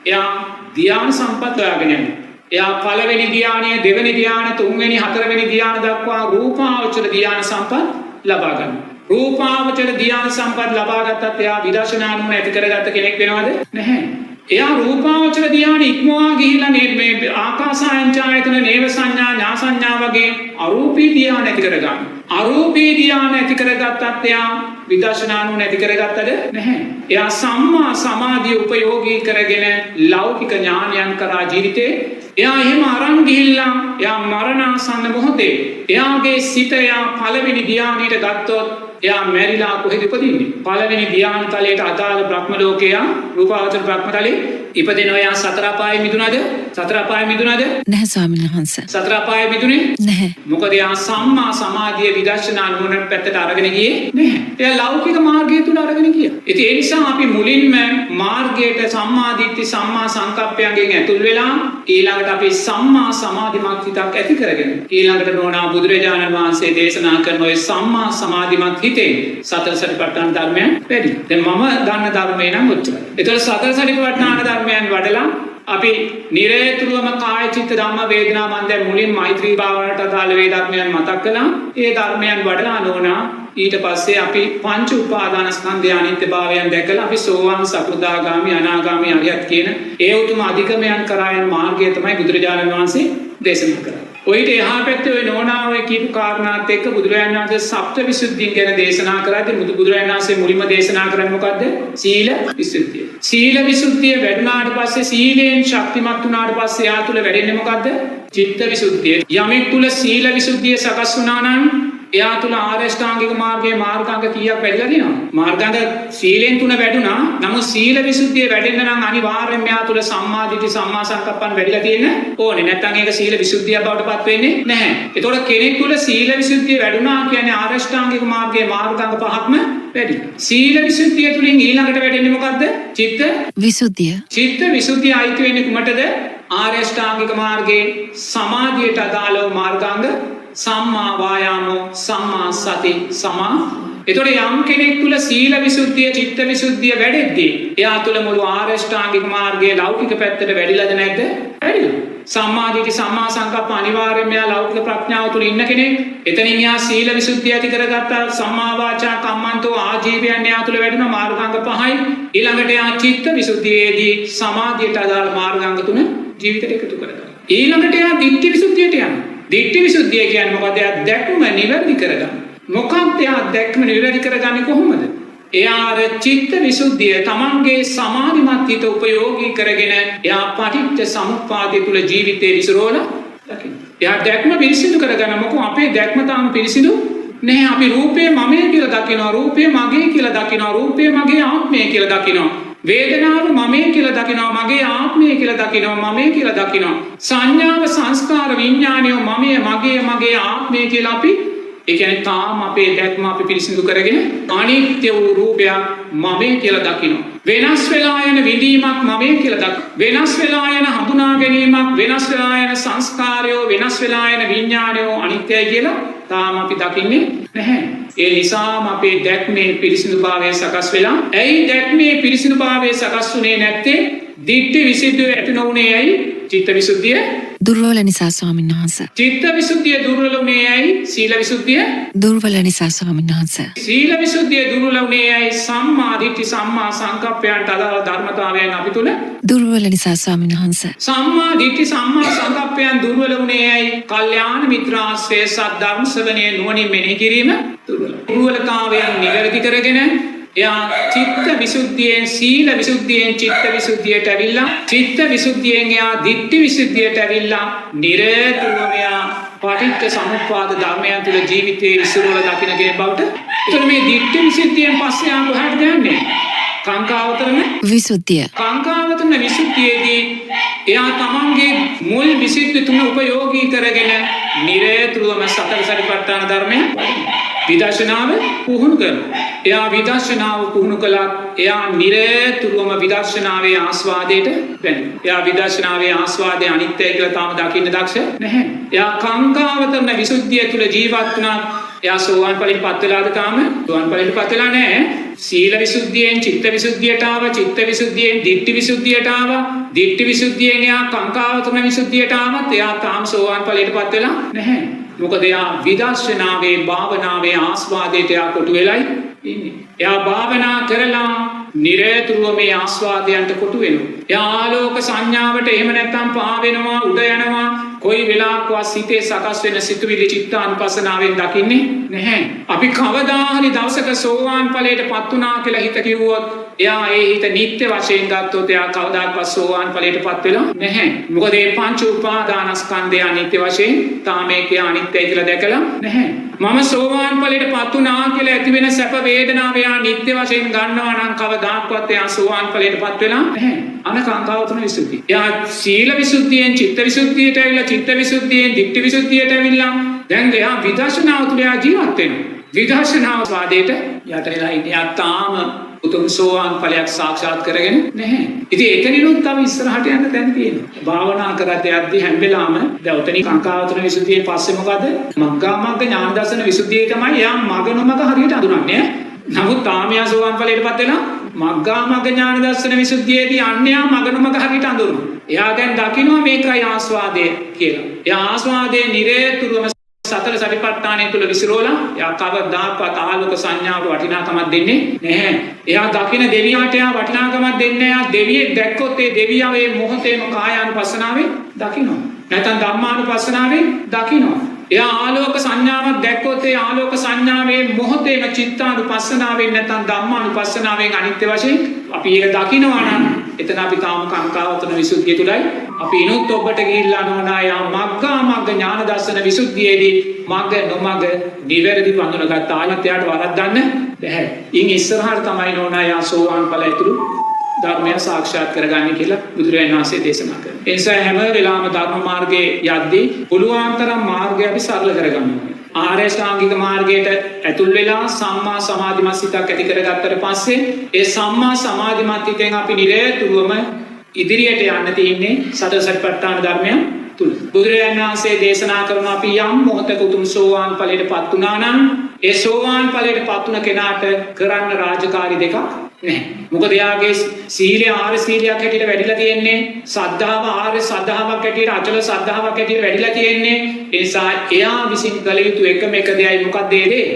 එයා ධ්‍යාන සම්පත් හොයාගෙන යනවා. එයා පළවෙනි ධ්‍යානය, දෙවෙනි ධ්‍යාන, තුන්වෙනි, හතරවෙනි ධ්‍යාන දක්වා රූපාවචර ධ්‍යාන සම්පත් ලබා ගන්නවා. රූපාවචර ධ්‍යාන සම්පත් ලබා ගත්තත් එයා විදර්ශනා නුවණ ඇති කරගත්ත කෙනෙක් වෙනවද? නැහැ. එයා රූපාවචර ධ්‍යාන ඉක්මවා ගිහිල්ලා මේ ආකාසායන ඡායතන, නේව සංඥා, ඥා සංඥා වගේ අරූපී ධ්‍යාන ඇති කරගන්නවා. අරූපී ධ්‍යාන ඇති කරගත්තත් එයා විදර්ශනා නුවණ ඇති කරගත්තද? නැහැ. එයා සම්මා සමාධිය උපයෝගී කරගෙන ලෞකික ඥානයන් කරා ජීවිතේ එයා එහෙම අරන් ගිහිල්ලා එයා මරණාසන්න මොහොතේ එයාගේ සිත එයා පළවෙනි ධ්‍යානෙට ගත්තොත් එයා මැරිලා කොහෙද ඉපදින්නේ? පළවෙනි ධ්‍යාන තලයට අදාළ බ්‍රහ්ම ලෝකයේ රූපාවචර බ්‍රහ්ම තලයේ ඉපදිනවා. එයා සතර අපායෙ මිදුණාද? සතර අපායෙ මිදුණාද? නැහැ ස්වාමීන් වහන්සේ. සතර අපායෙ මිදුනේ නැහැ. මොකද එයා සම්මා සමාධිය විදර්ශනා නුවණ පැත්තට අරගෙන ගියේ නැහැ. එයා ලෞකික මාර්ගය තුල අරගෙන ගියා. ඉතින් ඒ නිසා අපි මුලින්ම මාර්ගයට සම්මා දිට්ඨි, සම්මා සංකප්පයන්ගෙන් ඇතුල් වෙලා ඊළඟට අපි සම්මා සමාධිමත් හිතක් ඇති කරගෙන ඊළඟට නෝනා බුදුරජාණන් වහන්සේ දේශනා කරන ඔය සම්මා සමාධිමත් හිතේ සතර සතිපට්ඨාන ධර්මයන් වැඩි. දැන් මම දන්න ධර්මේ නම් ඔච්චරයි. ඒතකොට සතර සතිපට්ඨාන ධර්මයන් වඩලා අපි නිරේතුරුවම කාය චිත්ත ධම්ම වේදනා මන් දැන් මුලින් මෛත්‍රී භාවනාවට අදාළ වේ ධර්මයන් මතක් කළා. ඒ ධර්මයන් වඩලා නෝනා ඊට පස්සේ අපි පංච උපාදානස්කන්ධයේ අනිත්‍යභාවයන් දැකලා අපි සෝවාන්, සකෘදාගාමි, අනාගාමි, අරියත් කියන ඒ උතුම් අධිකමයන් කරා යන මාර්ගය තමයි බුදුරජාණන් වහන්සේ දේශනා කරන්නේ. ඔයිට එහා පැත්තේ ඔය නෝනා ඔය කියපු කාරණාත් එක්ක බුදුරජාණන් වහන්සේ සප්ත විසුද්ධීන් ගැන දේශනා කරාදී බුදුරජාණන් වහන්සේ මුලින්ම දේශනා කරන්නේ මොකද්ද? සීල විසුද්ධිය. සීල විසුද්ධිය වැඩුණාට පස්සේ සීලයෙන් ශක්තිමත් වුණාට පස්සේ යා තුල වැඩෙන්නේ මොකද්ද? චිත්ත විසුද්ධිය. යමෙක් තුල සීල විසුද්ධිය සකස් වුණා නම් එයා තුල ආරෂ්ඨාංගික මාර්ගයේ මාර්ගාංග කීයක් වැඩිලා තියෙනවද? මාර්ගාංග සීලෙන් 3 වැඩුණා. නමුත් සීල විසුද්ධිය වැඩෙන්න නම් අනිවාර්යයෙන්ම එයා තුල සම්මා දිට්ඨි, සම්මා සංකප්පන් වැඩිලා තියෙන්න ඕනේ. නැත්නම් ඒක සීල විසුද්ධිය බවට පත් වෙන්නේ නැහැ. ඒතකොට කෙනෙක් තුල සීල විසුද්ධිය වැඩුණා කියන්නේ ආරෂ්ඨාංගික මාර්ගයේ මාර්ගාංග පහක්ම වැඩි. සීල විසුද්ධිය තුලින් ඊළඟට වැඩෙන්නේ මොකද්ද? චිත්ත විසුද්ධිය. චිත්ත විසුද්ධිය අයිති වෙන්නේ කුමටද? ආරෂ්ඨාංගික මාර්ගයේ සමාධියට අදාළව මාර්ගාංග සම්මා වායාමෝ, සම්මා සති, සමා. එතකොට යම් කෙනෙක් තුල සීල විසුද්ධිය, චිත්ත විසුද්ධිය වැඩෙද්දී එයා තුල මුළු ආරෂ්ඨාංගික මාර්ගයේ ලෞකික පැත්තට වැඩිලාද නැද්ද? වැඩිලා. සම්මා දිට්ඨි, සම්මා සංකප්ප අනිවාර්යයෙන්ම එයා ලෞකික ප්‍රඥාව තුල ඉන්න කෙනෙක්. එතනින් එයා සීල විසුද්ධිය ඇති කරගත්තා. සම්මා වාචා කම්මන්තෝ ආජීවයන් එයා තුල වැඩුණා මාර්ගාංග 5යි. ඊළඟට එයා චිත්ත විසුද්ධියේදී සමාධියට අදාළ මාර්ගාංග 3 ජීවිතයට එකතු කරගන්නවා. ඊළඟට එයා දිට්ඨි විසුද්ධියට යනවා. දිට්ඨි විසුද්ධිය කියන්නේ මොකද? එයා දැක්ම නිවැරදි කරගන්න. මොකක්ද එයා දැක්ම නිවැරදි කරගන්නේ කොහොමද? එයා චිත්ත විසුද්ධිය තමන්ගේ සමාධිමත් හිත උපයෝගී කරගෙන එයා පටිච්ච සමුප්පාදය තුල ජීවිතේ විසිරෝලා දකින්න. එයා දැක්ම පිරිසිදු කරගන්න. මොකද අපේ දැක්ම තාම පිරිසිදු නැහැ. අපි රූපේ මමයි කියලා දකිනවා, රූපේ මගේ කියලා දකිනවා, රූපේ මගේ ආත්මය කියලා දකිනවා. වේදනාව මමේ කියලා දකිනවා, මගේ ආත්මය කියලා දකිනවා, මමේ කියලා දකිනවා. සංඥාව, සංස්කාර, විඥානය මගේ ආත්මය කියලා අපි ඒ කියන්නේ තාම අපේ දැක්ම අපි පිරිසිදු කරගෙන අනිත්‍ය වූ රූපයක් මමේ කියලා දකිනවා. වෙනස් වෙලා යන විඳීමක් මමේ කියලා දකිනවා. වෙනස් වෙලා යන හඳුනා ගැනීමක්, වෙනස් වෙලා යන සංස්කාරයෝ, වෙනස් වෙලා යන විඥානයෝ අනිත්‍යයි කියලා තාම අපි දකින්නේ නැහැ. ඒ නිසාම අපේ දැක්මේ පිරිසිදුභාවය සකස් වෙලා. ඇයි දැක්මේ පිරිසිදුභාවය සකස් වුණේ නැත්තේ? දිට්ඨි විසුද්ධිය ඇති නොවුනේ ඇයි? චිත්ත විසුද්ධිය දුර්වල නිසා ස්වාමීන් වහන්සේ. චිත්ත විසුද්ධිය දුර්වල වුණේ ඇයි? සීල විසුද්ධිය දුර්වල නිසා ස්වාමීන් වහන්සේ. සීල විසුද්ධිය දුර්වල වුණේ ඇයි? සම්මා දිට්ඨි, සම්මා සංකප්පයන්ට අදාළ ධර්මතාවයන් අපි තුල දුර්වල නිසා ස්වාමීන් වහන්සේ. සම්මා දිට්ඨි, සම්මා සංකප්පයන් දුර්වල වුණේ ඇයි? කල්යාණ මිත්‍රාශ්‍රය, සද්ධර්ම ශ්‍රවණය, නුවණින් මෙනෙහි කිරීම දුර්වල. දුර්වලතාවයන් නිවැරදි කරගෙන එයා චිත්ත විසුද්ධියෙන්, සීල විසුද්ධියෙන් චිත්ත විසුද්ධියට ඇවිල්ලා, චිත්ත විසුද්ධියෙන් එයා දිට්ඨි විසුද්ධියට ඇවිල්ලා නිරතුරුවම එයා පටිච්ච සමුප්පාද ධර්මයන් තුළ ජීවිතේ විසිරවල දකින්න කෙනෙක් බවට. එතකොට මේ දිට්ඨි විසුද්ධියෙන් පස්සේ ආ කොහාටද යන්නේ? කාංකාවතරන විසුද්ධිය. කාංකාවතරන විසුද්ධියේදී එයා තමන්ගේ මුල් විසුද්ධි තුන උපයෝගී කරගෙන නිරතුරුවම සතර සතිපට්ඨාන ධර්මය විදර්ශනාව පුහුණු කරනවා. එයා විදර්ශනාව පුහුණු කළා එයා නිරතුරුවම විදර්ශනාවේ ආස්වාදයට වැටෙනවා. එයා විදර්ශනාවේ ආස්වාදයේ අනිත්‍යය කියලා තාම දකින්න දක්ෂ නැහැ. එයා කාංකාවතරන විසුද්ධිය තුල ජීවත් වුණා. එයා සෝවාන් ඵලයට පත් වෙලාද තාම? සෝවාන් ඵලයට පත් වෙලා නැහැ. සීල විසුද්ධියෙන් චිත්ත විසුද්ධියට ආවා. චිත්ත විසුද්ධියෙන් දිට්ඨි විසුද්ධියට ආවා. දිට්ඨි විසුද්ධියෙන් එයා කාංකාවතරන විසුද්ධියට ආවත් එයා තාම සෝවාන් ඵලයට පත් වෙලා නැහැ. මොකද එයා විදර්ශනාවේ භාවනාවේ ආස්වාදයට එයා කොටු වෙලයි ඉන්නේ. එයා භාවනා කරලා නිරතුරුව මේ ආස්වාදයන්ට කොටු වෙනවා. එයා ආලෝක සංඥාවට එහෙම නැත්නම් පා වෙනවා උඩ යනවා කොයි වෙලාවකවත් සිතේ සකස් වෙන සිතුවිලි චිත්තානුපස්සනාවෙන් දකින්නේ නැහැ. අපි කවදා හරි දවසක සෝවාන් ඵලයට පත් වුණා කියලා හිත කිව්වොත් එයා ඒ හිත නිත්‍ය වශයෙන් ගත්තොත් එයා කවදාකවත් සෝවාන් ඵලයට පත් වෙලා නැහැ. මොකද මේ පංච උපාදානස්කන්ධය අනිත්‍ය වශයෙන් තාම ඒකේ අනිත්‍යයි කියලා දැකලා නැහැ. මම සෝවාන් ඵලයට පත් වුණා කියලා ඇති වෙන සැප වේදනාව එයා නිත්‍ය වශයෙන් ගන්නවා නම් කවදාකවත් එයා සෝවාන් ඵලයට පත් වෙලා නැහැ. අනකාංකාවතුන විසුද්ධිය. එයා සීල විසුද්ධියෙන් චිත්ත විසුද්ධියට ඇවිල්ලා චිත්ත විසුද්ධියෙන් දිට්ඨි විසුද්ධියට ඇවිල්ලා දැන් එයා විදර්ශනාව තුළ එයා ජීවත් වෙනවා. විදර්ශනාව ස්වාදයට යට වෙලා ඉන්නේ. එයා තාම උතුම් සෝවාන් ඵලයක් සාක්ෂාත් කරගෙන නැහැ. ඉතින් එතනිනුත් තව ඉස්සරහට යන්න තැන තියෙනවා. භාවනා කරද්දී යද්දී හැම වෙලාවම දැන් උතනි කාංකාවතුන විසුද්ධියේ පස්සේ මොකද? මග්ගා මග්ග ඥාන දර්ශන විසුද්ධියේ තමයි එයා මග නොමග හරියට අඳුරන්නේ. නමුත් තාම එයා සෝවාන් ඵලයටපත් වෙලා මග්ගා මග්ග ඥාන දර්ශන විසුද්ධියේදී අන්‍යයා මග නොමග හරියට අඳුරනවා. එයා දැන් දකින්නවා මේකයි ආස්වාදය කියලා. එයා ආස්වාදයේ නිරේතුරුවම සතර සතිපට්ඨානය තුල විසිරෝලා එයා කවදාකවත් ආලෝක සංඥාවට වටිනාකමක් දෙන්නේ නැහැ. එයා දකින දෙවියාට එයා වටිනාකමක් දෙන්නේ නැහැ. එයා දෙවියෙක් දැක්කොත් ඒ දෙවියා මේ මොහොතේම කායානුපස්සනාවේ දකින්නවා. නැත්නම් ධම්මානුපස්සනාවේ දකින්නවා. එයා ආලෝක සංඥාවක් දැක්කොත් ඒ ආලෝක සංඥාවේ මොහොතේම චිත්තානුපස්සනාවෙන් නැත්නම් ධම්මානුපස්සනාවෙන් අනිත්‍ය වශයෙන් අපි ඒක දකිනවා නම් එතන අපි තාම කාංකාවතුන විසුද්ධිය තුලයි. අපි ඉනුත් ඔබට ගිහිල්ලා නොනා යා මග්ගා මග්ග ඥාන දර්ශන විසුද්ධියේදී මග්ග නොමග නිවැරදි වඳුනගත් ආයතයට වරද්දන්න බැහැ. ඉන් ඉස්සරහට තමයි නොනා යා සෝවාන් ඵල ඇතුළු ධර්මය සාක්ෂාත් කරගන්න කියලා බුදුරජාණන් වහන්සේ දේශනා කරනවා. ඒ නිසා හැම වෙලාවම ධර්ම මාර්ගයේ යද්දී පුළුවන් තරම් මාර්ගය අපි සරල කරගන්න ඕනේ. ආර්ය ශ්‍රාංගික මාර්ගයට ඇතුල් වෙලා සම්මා සමාධිමත් සිතක් ඇති කරගත්තට පස්සේ ඒ සම්මා සමාධිමත් හිතෙන් අපි නිරතුරුවම ඉදිරියට යන්න තියෙන්නේ සතර සතිපට්ඨාන ධර්මයන් තුල. බුදුරජාණන් වහන්සේ දේශනා කරන අපි යම් මොහතක උතුම් සෝවාන් ඵලයට පත් වුණා නම් ඒ සෝවාන් ඵලයට පත් වුණ කෙනාට කරන්න රාජකාරි දෙකක් නැහැ. මොකද එයාගේ සීලය ආර්ය සීලයක් හැටියට වැඩිලා තියෙන්නේ. සද්ධාව ආර්ය සද්ධාවක් හැටියට අචල සද්ධාවක් හැටියට වැඩිලා තියෙන්නේ. ඒ නිසා එයා විසින් කළ යුතු එකම එක දෙයයි මොකක්ද ඒ දේ?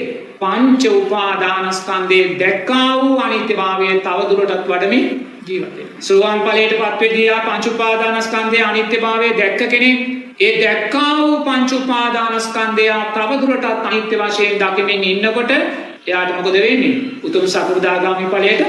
පංච උපාදානස්කන්ධයේ දැක්කා වූ අනිත්‍යභාවය තව දුරටත් වඩමින් ජීවත් වෙනවා. සෝවාන් ඵලයට පත් වෙදී ආ පංච උපාදානස්කන්ධයේ අනිත්‍යභාවය දැක්ක කෙනෙක් ඒ දැක්කා වූ පංච උපාදානස්කන්ධය තව දුරටත් අනිත්‍ය වශයෙන් දකිමින් ඉන්නකොට එයාට මොකද වෙන්නේ? උතුම් සකෘදාගාමි ඵලයට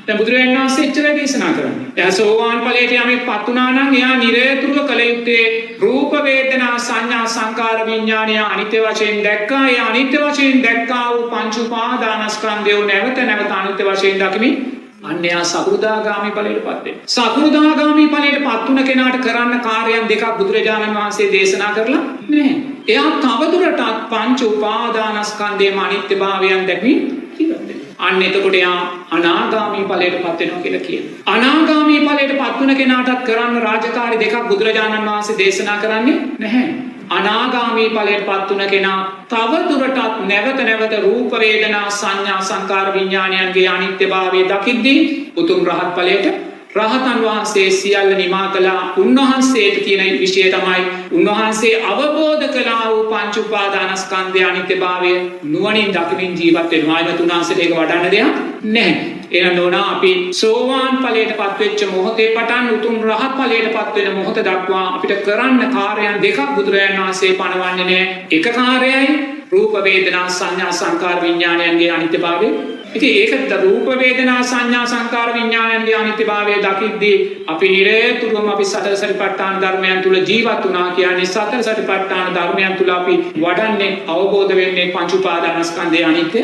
දැන් බුදුරජාණන් වහන්සේ එච්චරයි දේශනා කරන්නේ. එයා සෝවාන් ඵලයට යමෙක් පත් වුණා නම් එයා නිරතුරුව කල යුත්තේ රූප වේදනා සංඥා සංකාර විඥානය අනිත්‍ය වශයෙන් දැක්කා. ඒ අනිත්‍ය වශයෙන් දැක්කා වූ පංච උපාදානස්කන්ධය නැවත නැවත අනිත්‍ය වශයෙන් දකිමින් අන්‍යයා සකෘදාගාමි ඵලයට පත් වෙනවා. සකෘදාගාමි ඵලයට පත් වුණ කෙනාට කරන්න කාර්යයන් දෙකක් බුදුරජාණන් වහන්සේ දේශනා කරලා නැහැ. එයා තවදුරටත් පංච උපාදානස්කන්ධයේ අනිත්‍යභාවයන් දැකමින් ජීවත් වෙනවා. අන්න එතකොට එයා අනාගාමි ඵලයට පත් වෙනවා කියලා කියනවා. අනාගාමි ඵලයට පත් වුණ කෙනාටත් කරන්න රාජකාරි දෙකක් බුදුරජාණන් වහන්සේ දේශනා කරන්නේ නැහැ. අනාගාමී ඵලයට පත් වුණ කෙනා තව දුරටත් නැවත නැවත රූප වේදනා සංඥා සංකාර විඥානයන්ගේ අනිත්‍යභාවය දකිද්දී උතුම් රහත් ඵලයට රහතන් වහන්සේ සියල්ල නිමා කළා. උන්වහන්සේට තියෙන විශේෂය තමයි උන්වහන්සේ අවබෝධ කළා වූ පංච උපාදානස්කන්ධයේ අනිත්‍යභාවය නුවණින් දකිමින් ජීවත් වෙනවා. ඒ තුනන්සට ඒක වඩන්න දෙයක් නැහැ. එහෙනම් නෝනා අපි සෝවාන් ඵලයට පත් වෙච්ච මොහොතේ පටන් උතුම් රහත් ඵලයට පත් වෙන මොහොත දක්වා අපිට කරන්න කාර්යයන් දෙකක් බුදුරජාණන් වහන්සේ පනවන්නේ නැහැ. එක කාර්යයයි රූප වේදනා සංඥා සංකාර විඥානයන්ගේ අනිත්‍යභාවය. ඉතින් ඒක රූප වේදනා සංඥා සංකාර විඥානයන්ගේ අනිත්‍යභාවය දකිද්දී අපි නිරතුරුවම අපි සතර සතිපට්ඨාන ධර්මයන් තුල ජීවත් වුණා කියන්නේ සතර සතිපට්ඨාන ධර්මයන් තුල අපි වඩන්නේ අවබෝධ වෙන්නේ පංච උපාදානස්කන්ධයේ අනිත්‍ය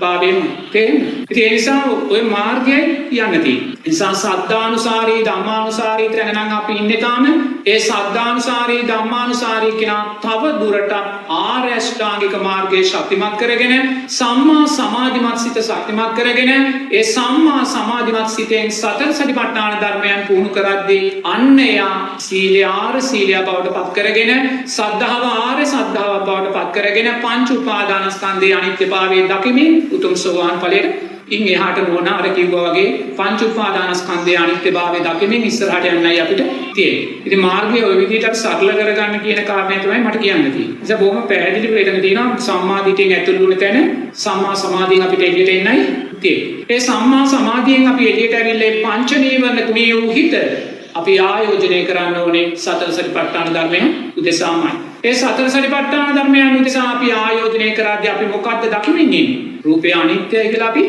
භාවයෙන් තේරෙන්නේ. ඉතින් ඒ නිසා ওই මාර්ගයේ යන්න තියෙනවා. ඒ නිසා සද්ධානුසාරී ධම්මානුසාරී කියන නම් අපි ඉන්නේ තාම ඒ සද්ධානුසාරී ධම්මානුසාරී කියන තව දුරට ආර්ය ආර්ය අෂ්ටාංගික මාර්ගයේ ශක්තිමත් කරගෙන සම්මා සමාධිමත් සිත ශක්තිමත් කරගෙන ඒ සම්මා සමාධිමත් සිතෙන් සතර සතිපට්ඨාන ධර්මයන් පුහුණු කරද්දී අන්න එයා සීලය ආර්ය සීලය බවට පත් කරගෙන සද්ධාව ආර්ය සද්ධාව බවට පත් කරගෙන පංච උපාදානස්කන්ධයේ අනිත්‍යභාවය දකිමින් උතුම් සෝවාන් ඵලයට ඉන් එහාට මොන අර කිව්වා වගේ පංච උපාදානස්කන්ධයේ අනිත්‍යභාවය දකිමින් ඉස්සරහට යන්නයි අපිට තියෙන්නේ. ඉතින් මාර්ගය ওই විදිහට සරල කරගන්න කියන කාරණේ තමයි මට කියන්න තියෙන්නේ. ඒ නිසා බොහොම පැහැදිලිව එතන තියෙනවා සම්මා දිට්ඨියෙන් ඇතුළු වෙන තැන සම්මා සමාධියෙන් අපිට එළියට එන්නයි තියෙන්නේ. ඒ සම්මා සමාධියෙන් අපි එළියට ඇවිල්ලා පංච නීවරණ තුනී වූ හිත අපි ආයෝජනය කරන්න ඕනේ සතර සතිපට්ඨාන ධර්මයන් උදෙසාමයි. ඒ සතර සතිපට්ඨාන ධර්මයන් උදෙසා අපි ආයෝජනය කරද්දී අපි මොකද්ද දකිමින් ඉන්නේ? රූපය අනිත්‍යයි කියලා අපි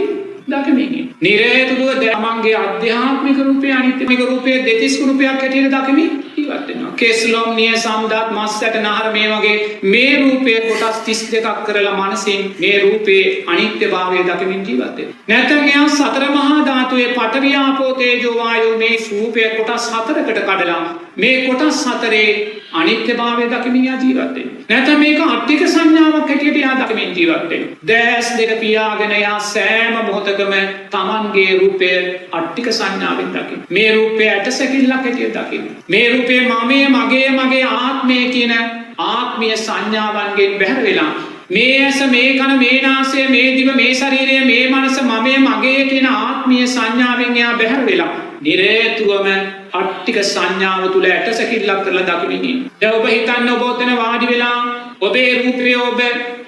දකිමින්. නිරේතුරුව තමන්ගේ අධ්‍යාත්මික රූපය අනිත්‍යමික රූපය දෙතිස් රූපයක් හැටියට දකිමින් ජීවත් වෙනවා. කෙස්ලොම් නිය සම්දාත් මස්සට නහර මේ වගේ මේ රූපයේ කොටස් 32ක් කරලා මනසින් මේ රූපේ අනිත්‍යභාවය දකිමින් ජීවත් වෙනවා. නැත්නම් එයා සතර මහා ධාතුවේ පඨවි ආපෝ තේජෝ වායෝ මේ රූපයේ කොටස් 4කට කඩලා මේ කොටස් 4 අනිත්‍යභාවය දකිමින් ජීවත් වෙනවා. නැත්නම් මේක අට්ඨික සංඥාවක් හැටියට එයා දකිමින් ජීවත් වෙනවා. දැස් දෙක පියාගෙන එයා සෑම මොහොතකම තමන්ගේ රූපය අට්ඨික සංඥාවෙන් දකිනවා. මේ රූපය ඇටසැකිල්ලක් හැටියට දකිනවා. මේ රූපේ මමයේ මගේ ආත්මය කියන ආත්මීය සංඥාවන්ගෙන් බැහැර වෙලා මේ ඇස මේ කන මේ නාසය මේ දිව මේ ශරීරය මේ මනස මමයේ මගේ කියන ආත්මීය සංඥාවෙන් එයා බැහැර වෙලා නිරේතුරුවම අට්ඨික සංඥාව තුල ඇටසැකිල්ලක් කරලා දකිමින් ඉන්නේ. දැන් ඔබ හිතන්න ඔබ ඔතන වාඩි වෙලා ඔබේ රූපය ඔබ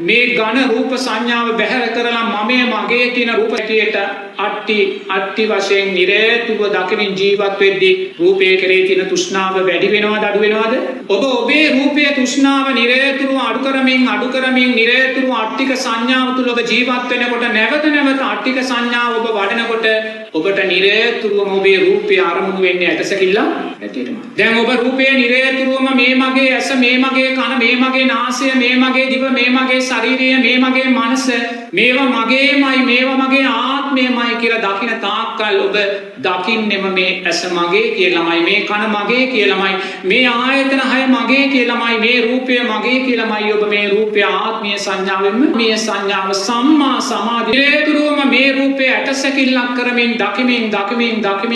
මේ ඝන රූප සංඥාව බැහැර කරලා මමයේ මගේ කියන රූප හැටියට අට්ටි වශයෙන් නිරේතුරුව දකිමින් ජීවත් වෙද්දී රූපයේ කෙරේ තියෙන තෘෂ්ණාව වැඩි වෙනවද අඩු වෙනවද? ඔබ ඔබේ රූපයේ තෘෂ්ණාව නිරේතුරුව අඩු කරමින් නිරේතුරුව අට්ඨික සංඥාව තුල ඔබ ජීවත් වෙනකොට නැවත අට්ඨික සංඥාව ඔබ වඩනකොට ඔබට නිරේතුරුවම ඔබේ රූපය අරමුණු වෙන්නේ ඇටසැකිල්ල හැටියටම. දැන් ඔබ රූපයේ නිරේතුරුවම මේ මගේ ඇස මේ මගේ කන මේ මගේ නාසය මේ මගේ දිව මේ මගේ ශරීරය මේ මගේ මනස මේවා මගේමයි මේවා මගේ ආත්මයමයි කියලා දකින තාක්කල් ඔබ දකින්නෙම මේ ඇස මගේ කියලාමයි මේ කන මගේ කියලාමයි මේ ආයතන 6 මගේ කියලාමයි මේ රූපය මගේ කියලාමයි ඔබ මේ රූපය ආත්මීය සංඥාවෙන්ම මේ සංඥාව සම්මා සමාධියේතුරුවම මේ රූපය ඇටසැකිල්ලක් කරමින්